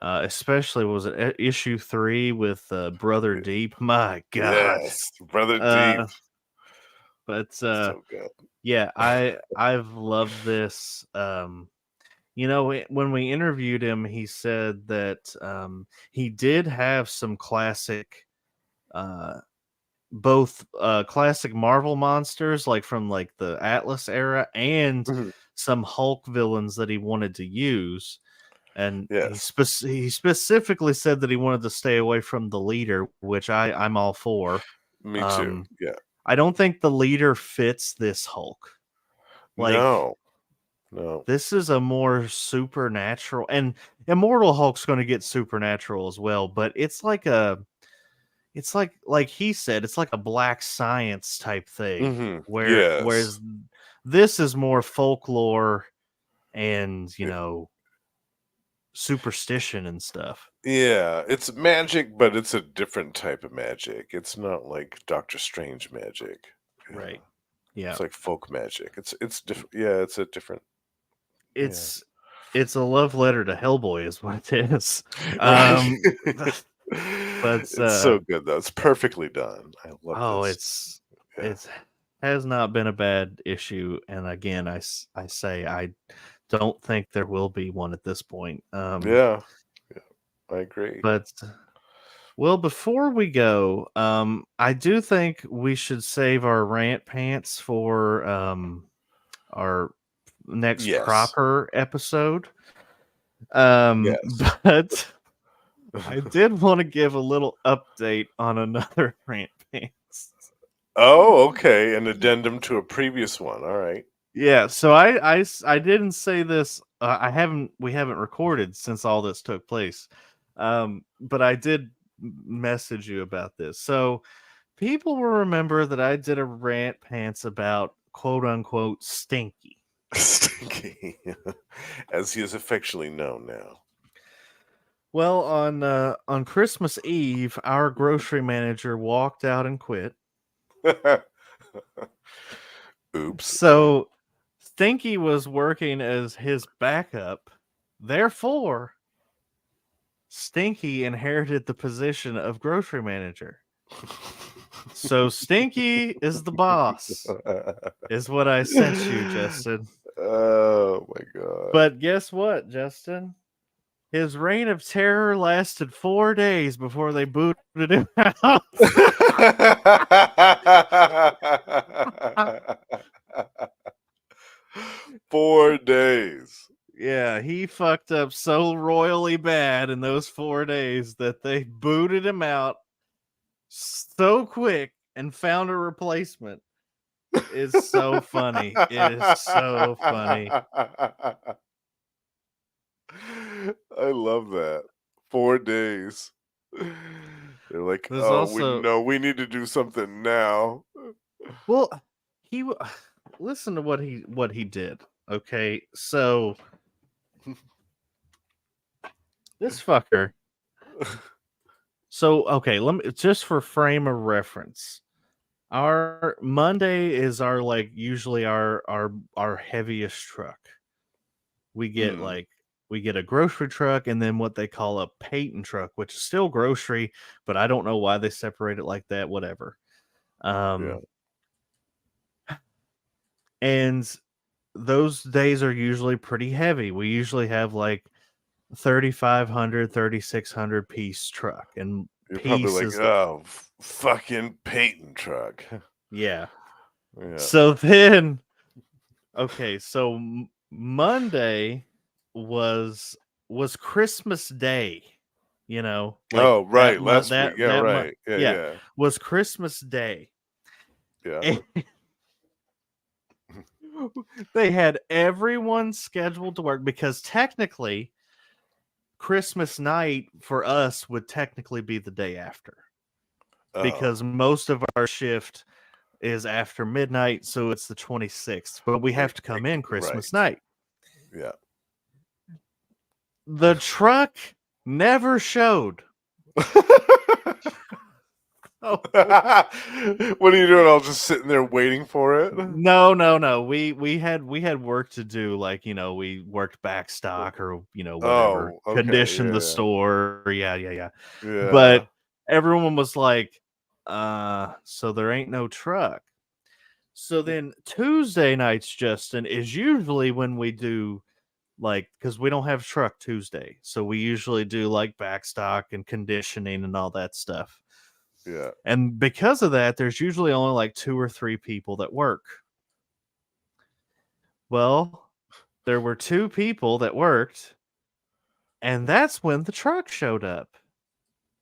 Especially was it issue 3 with Brother Y Deep? My god. Yes, Brother Deep, Uh, but so good. yeah, I've loved this. You know, when we interviewed him, he said that he did have some classic, uh, both classic Marvel monsters, like from like the Atlas era, and Mhm. some Hulk villains that he wanted to use. And Yes, he specifically said that he wanted to stay away from the leader, which I'm all for. me too, Um, yeah. I don't think the leader fits this Hulk. Like No, no. this is a more supernatural, and Immortal Hulk's going to get supernatural as well, but it's like he said, it's like a black science type thing Mhm, whereas yes. this is more folklore and, Y superstition and stuff. yeah, it's magic, but it's a different type of magic. It's not like Doctor Strange magic. Yeah, Right. Yeah. it's like folk magic. It's different. Yeah, it's a different yeah. It's it's a love letter to Hellboy is what it is. Right. Um, but, It's so good, though. It's perfectly done. I love oh, this. Yeah. it's has not been a bad issue, and again, I say I don't think there will be one at this point. Yeah, yeah, I agree. But well, before we go, I do think we should save our rant pants for our next Yes. proper episode. Yes. But I did want to give a little update on another rant pants. Oh, okay, an addendum to a previous one, alright. Yeah, so I didn't say this. We haven't recorded since all this took place. But I did message you about this. So people will remember that I did a rant pants about quote unquote Stinky. Stinky, as he is affectionately known now. Well, on Christmas Eve, our grocery manager walked out and quit. Oops. So Stinky was working as his backup. Therefore, Stinky inherited the position of grocery manager. So Stinky is the boss, is what I sent you, Justin. Oh my god. But guess what, Justin? His reign of terror lasted 4 days before they booted him out. 4 days. Yeah, he fucked up so royally bad in those 4 days that they booted him out so quick and found a replacement. It's so funny. It is so funny. I love that. 4 days. They're like, There's "Oh, we also no, we need to do something now." well, listen to what he did. Okay, so this fucker. So okay, let me just for frame of reference. Our Monday is our like usually our heaviest truck. We get Mm, like we get a grocery truck and then what they call a Peyton truck, which is still grocery, but I don't know why they separate it like that. Whatever. yeah. Um, and those days are usually pretty heavy. We usually have like 3,500, 3,600 piece truck, and You're probably piece like, is oh, fucking Peyton truck. yeah. Yeah. So then, okay, so Monday was Christmas Day, you know, like Oh, right. Last week. Yeah, that right. Yeah, yeah, yeah. was Christmas Day. Yeah. And they had everyone scheduled to work because technically Christmas night for us would technically be the day after because Oh, most of our shift is after midnight, so it's the 26th, but we have to come in right. Christmas night. Yeah. The truck never showed. Oh, What are you doing? All just sitting there waiting for it? no. We had work to do, like, we worked back stock or whatever, Oh, okay. conditioned the Yeah. store. Yeah. But Yeah. everyone was like, so there ain't no truck. So then Tuesday nights, Justin, is usually when we do, like, because we don't have truck Tuesday. So we usually do like backstock and conditioning and all that stuff. Yeah. And because of that, there's usually only like 2 or 3 people that work. Well, there were 2 people that worked, and that's when the truck showed up.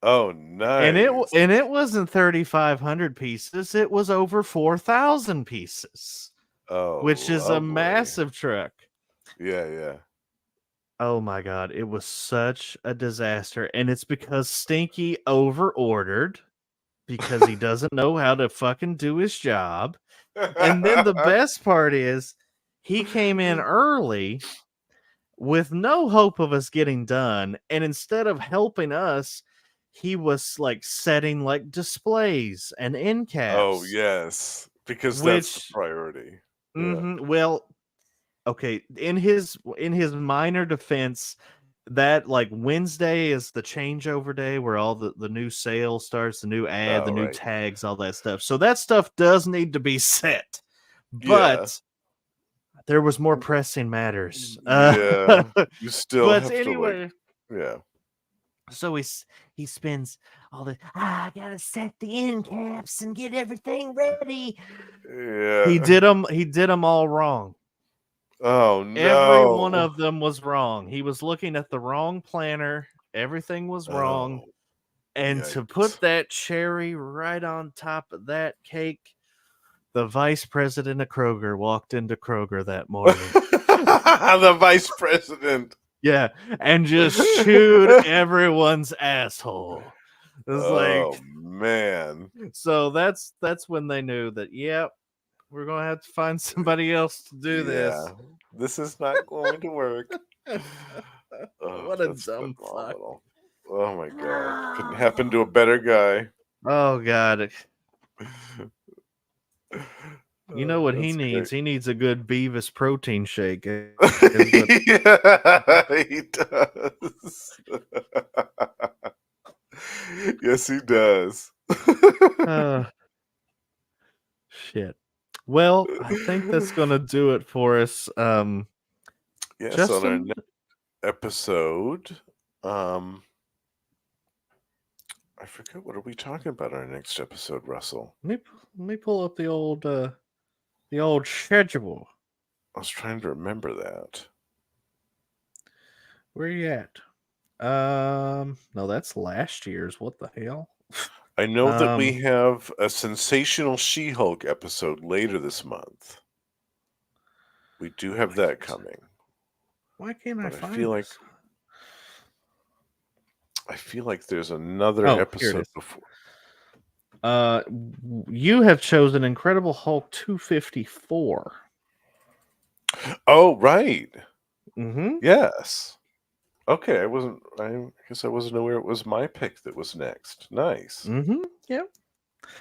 Oh, nice. And it wasn't 3,500 pieces, it was over 4,000 pieces, which Oh, is a lovely. massive truck. Yeah, yeah. Oh my god, it was such a disaster, and it's because Stinky over ordered because he doesn't know how to fucking do his job. And then the best part is he came in early with no hope of us getting done, and instead of helping us, he was like setting like displays and end Oh, caps, yes. Because that's the which priority. Yeah. well, okay, in his minor defense, that like Wednesday is the changeover day where all the new sales starts, the new ad, the Oh, new right. tags, all that stuff. So that stuff does need to be set, Yeah. but there was more pressing matters. Yeah. You still But have to, like, anyway, yeah. so he spends all the I gotta set the end caps and get everything ready. Yeah. He did them all wrong. Oh, Every one no. of them was wrong. He was looking at the wrong planner. Everything was wrong. Oh, And to put yikes. that cherry right on top of that cake, the vice president of Kroger walked into Kroger that morning. The vice president. Yeah, and just chewed everyone's asshole. It was like, Oh, man. so that's when they knew that, yep, we're gonna have to find somebody else to do this. Yeah. This is not going to work. Oh, What a that's dumb fuck. phenomenal. Oh, my God. Couldn't happen to a better guy. Oh god. You know what he That's great. needs? He needs a good Beavis protein shake. Is what Yeah, he does. Yes, he does. uh, shit. Well, I think that's gonna do it for us. Yes, on our Justin, next episode, um, I forget, what are we talking about our next episode, Russell? let me pull up the old schedule. I was trying to remember that. Where you at? No, that's last year's. What the hell? I know that we Um, have a Sensational She-Hulk episode later this month. We do have that coming. why can't I But find this? I feel like there's another Oh, here it episode is. before. You have chosen Incredible Hulk 254. Oh, right. Mm-hmm. Yes. Okay, I guess I wasn't aware it was my pick that was next. Nice. Mm-hmm. Yeah.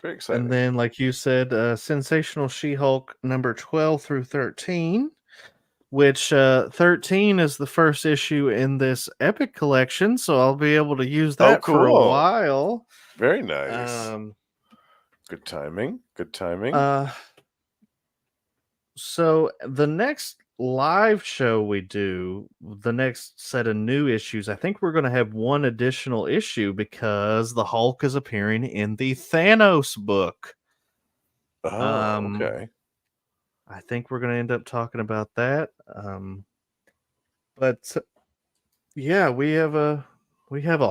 Very exciting. And then, like you said, Sensational She-Hulk number 12 through 13, which 13 is the first issue in this Epic collection, so I'll be able to use Oh, that for a cool. while. Very nice. Um, Good timing. Good timing. so the next live show we do, the next set of new issues, I think we're going to have one additional issue because the Hulk is appearing in the Thanos book. Oh, Um, okay. I think we're going to end up talking about that. But yeah, we have a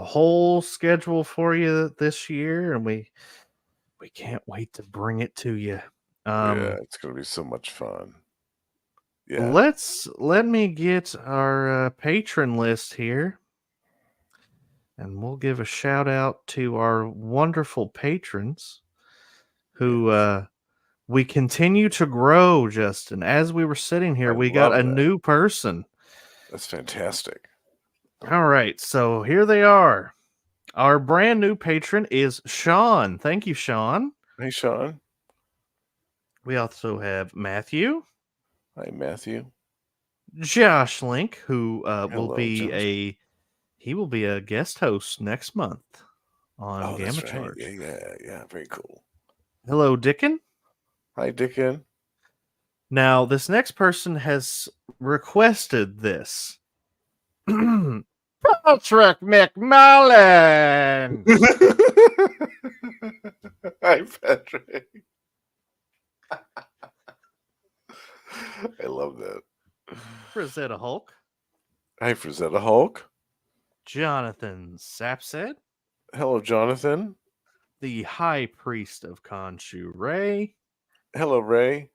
whole schedule for you this year, and we can't wait to bring it to you. Yeah, it's gonna be so much fun. Yeah. Let me get our patron list here, and we'll give a shout out to our wonderful patrons who Yes. we continue to grow. Justin, as we were sitting here, I we got love a that. new person. That's fantastic. All right, so here they are. Our brand new patron is Sean. Thank you, Sean. Hey, Sean. We also have Matthew, Hi, Matthew. Josh Link, who Hello, Josh. he will be a guest host next month on Oh, Gamma that's right. Charge. Yeah. Very cool. Hello, Dickon. Hi, Dickin. Now, this next person has requested this. Patrick McMullen. Hi, Patrick. I love that. Rosetta Hulk. Hi, Frazetta Hulk. Jonathan Sapsed. Hello, Jonathan. The High Priest of Khonshu Ray. Hello, Ray.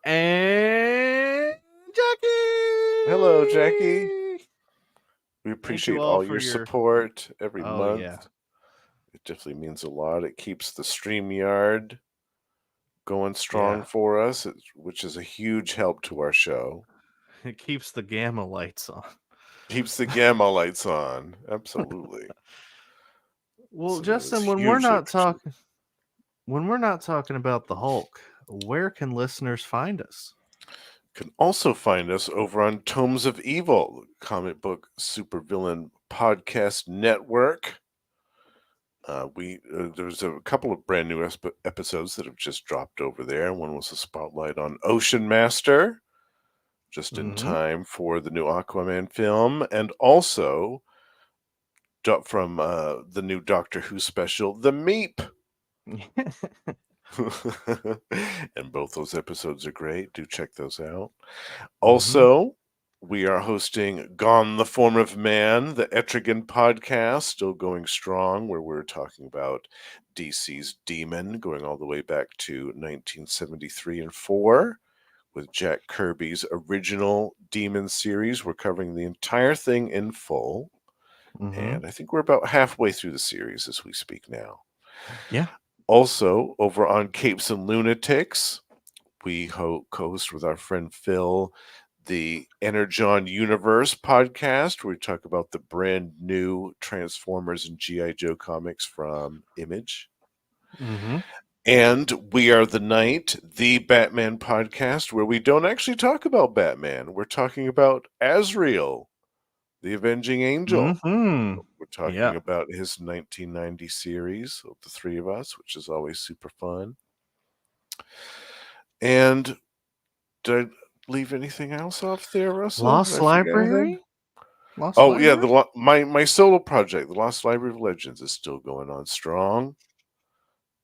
And Jackie. Hello, Jackie. We Thank you appreciate all all for your your. support every Oh, month. yeah. It definitely means a lot. It keeps the StreamYard going strong Yeah. for us, which is a huge help to our show. It keeps the gamma lights on. Keeps the gamma lights on. Absolutely. Well, So that is Justin, hugely appreciated. when we're not talking about the Hulk, where can listeners find us? You can also find us over on Tomes of Evil, comic book supervillain podcast network. There's a couple of brand new episodes that have just dropped over there. One was a spotlight on Ocean Master, just in Mm-hmm. time for the new Aquaman film, and also from the new Doctor Who special, The Meep. And both those episodes are great. Do check those out. Also, we are hosting Gone the Form of Man, the Etrigan podcast, still going strong, where we're talking about DC's Demon, going all the way back to 1973 and 4, with Jack Kirby's original Demon series. We're covering the entire thing in full, and I think we're about halfway through the series as we speak now. Yeah. Also, over on Capes and Lunatics, we co-host with our friend Phil the Energon Universe podcast, where we talk about the brand new Transformers and G.I. Joe comics from Image. Mm-hmm. And We Are the Night, the Batman podcast, where we don't actually talk about Batman. We're talking about Azrael, the Avenging Angel. Mm-hmm. We're talking Yeah. about his 1990 series of the three of us, which is always super fun. And did I leave anything else off there, Russell? Did Lost I forget anything? Library? Lost Oh yeah, Library? my solo project, the Lost Library of Legends, is still going on strong.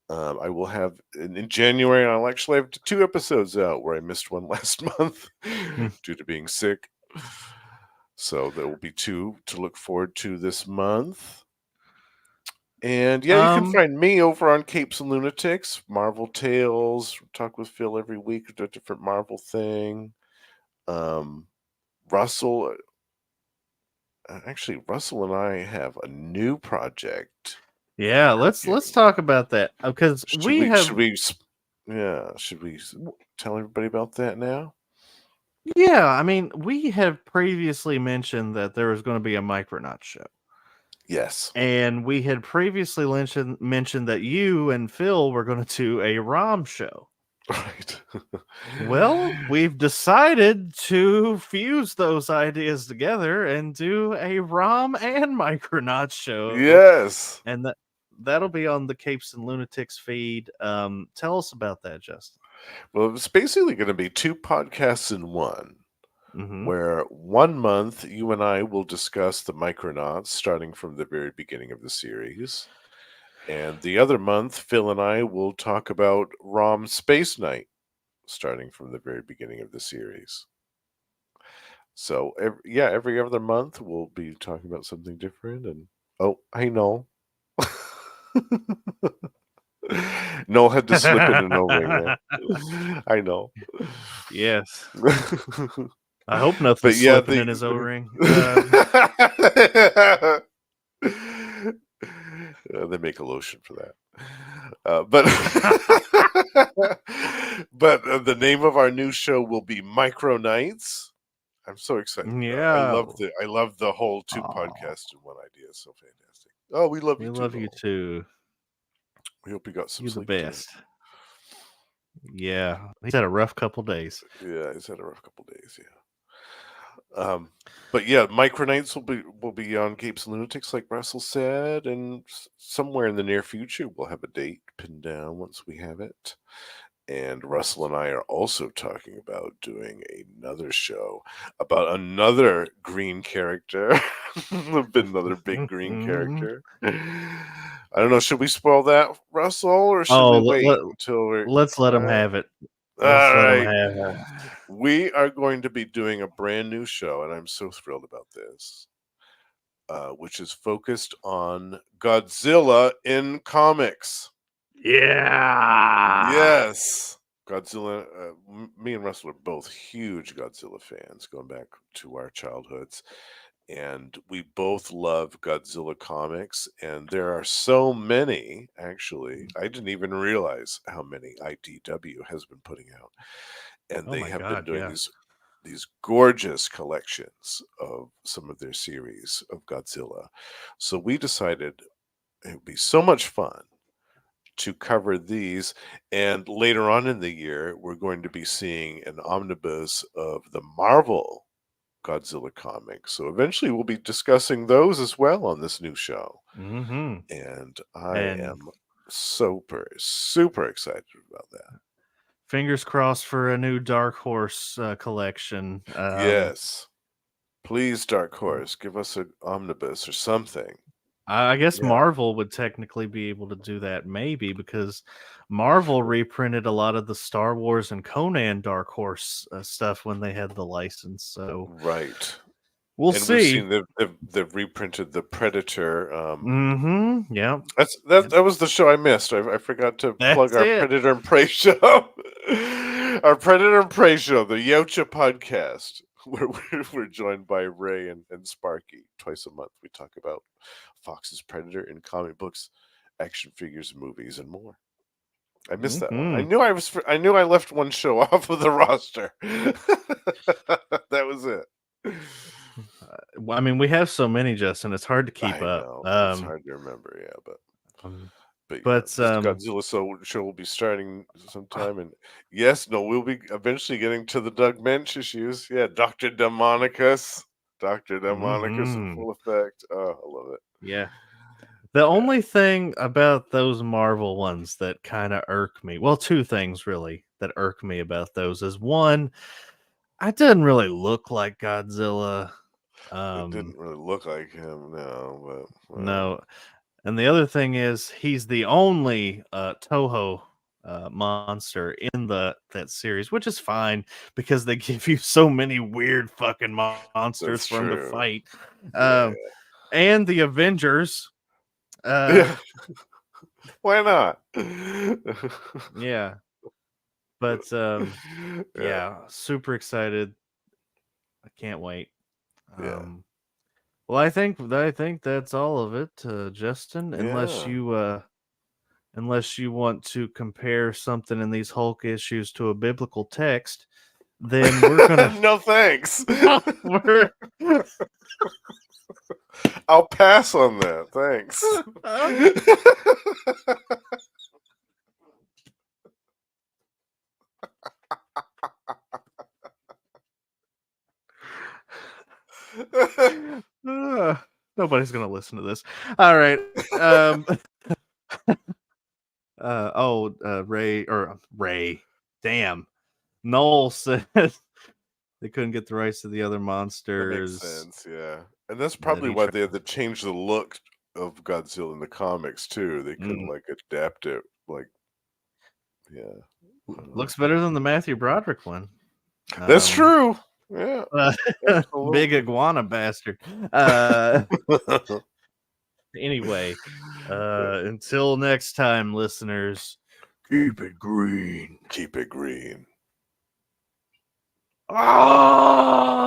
I will have in January. I'll actually have 2 episodes out where I missed one last month due to being sick. So there will be 2 to look forward to this month. And yeah, you can find me over on Capes and Lunatics, Marvel Tales. Talk with Phil every week, do a different Marvel thing. Russell, Russell and I have a new project. Yeah, let's talk about that because Should we? Should we? Yeah. Should we tell everybody about that now? Yeah, I mean, we have previously mentioned that there was going to be a Micronaut show. Yes. And we had previously mentioned that you and Phil were going to do a ROM show. Right. Well, we've decided to fuse those ideas together and do a ROM and Micronaut show. Yes. And that'll be on the Capes and Lunatics feed. Tell us about that, Justin. Well, it's basically going to be 2 podcasts in one. Mm-hmm. where 1 month you and I will discuss the Micronauts starting from the very beginning of the series. And the other month, Phil and I will talk about ROM Space Knight starting from the very beginning of the series. So, every other month we'll be talking about something different. And oh, I know. Noel had to slip in an O-ring there. I know. Yes. I hope nothing's But yeah, slipping in his O-ring. they make a lotion for that. But the name of our new show will be Micro Nights. I'm so excited about it. Yeah. I love the whole two Aw, podcasts in one idea. It's so fantastic. Oh, we love we you too, love you Noel. too. We hope you got some You the sleep tonight. best. Yeah. He's had a rough couple days. Yeah, he's had a rough couple days. Yeah. But yeah, Micronites will be on Capes and Lunatics, like Russell said, and somewhere in the near future we'll have a date pinned down once we have it. And Russell and I are also talking about doing another show about another green character, another big green character. I don't know. Should we spoil that, Russell, or should Oh, we wait until we're? let's let him Uh, have it. all Let's let him right. have it. We are going to be doing a brand new show, and I'm so thrilled about this, which is focused on Godzilla in comics. Yeah. Yes. Godzilla. Me and Russell are both huge Godzilla fans going back to our childhoods. And we both love Godzilla comics. And there are so many, actually. I didn't even realize how many IDW has been putting out. And Oh they my have been God, doing yeah. these gorgeous collections of some of their series of Godzilla. So we decided it would be so much fun to cover these. And later on in the year, we're going to be seeing an omnibus of the Marvel Godzilla comics. So eventually we'll be discussing those as well on this new show. Mm-hmm. And I And am super, super excited about that. fingers crossed for a new Dark Horse collection. Yes. Please, Dark Horse, give us an omnibus or something. I guess Yeah. Marvel would technically be able to do that, maybe, because Marvel reprinted a lot of the Star Wars and Conan Dark Horse stuff when they had the license. So Right. we'll And we've see. seen they've reprinted the Predator. Mm-hmm. Yep. That was the show I missed. I forgot to plug That's our it. Predator and Prey show. Our Predator and Prey show, the Yocha podcast, where we're joined by Ray and Sparky twice a month. We talk about Fox's Predator in comic books, action figures, movies, and more. I missed that one. Mm-hmm. I knew I left one show off of the roster. That was it. Well, I mean, we have so many, Justin. It's hard to keep I up. know it's hard to remember, yeah, Um, but yeah, but this Godzilla show will be starting sometime, and yes, no, we'll be eventually getting to the Doug Mensch issues. Yeah, Doctor Demonicus in mhm. full effect. Oh, I love it. Yeah. The only thing about those Marvel ones that kind of irk me, well, two things really that irk me about those is one, I didn't really look like Godzilla. It Um, didn't really look like him, no, but no, and the other thing is he's the only Toho monster in that series, which is fine because they give you so many weird fucking monsters that's for him to true. fight. Yeah, Um, and the Avengers. Uh, yeah. Why not? yeah, but Yeah, yeah, super excited. I can't wait. yeah, Well, I think that's all of it, Justin. yeah. Unless you want to compare something in these Hulk issues to a biblical text, then we're gonna No thanks. we're I'll pass on that. Thanks. uh, nobody's gonna listen to this. All right. Ray. Damn. Noel says they couldn't get the rights to the other That monsters. makes sense, yeah. And that's that probably he why tried. they had to change the look of Godzilla in the comics too. They couldn't Mm, like adapt it like yeah. Wow. looks better than the Matthew Broderick one. That's true. Yeah, Uh, absolutely. big iguana bastard. Anyway, Yeah. until next time, listeners. Keep it green. Keep it green. Ah!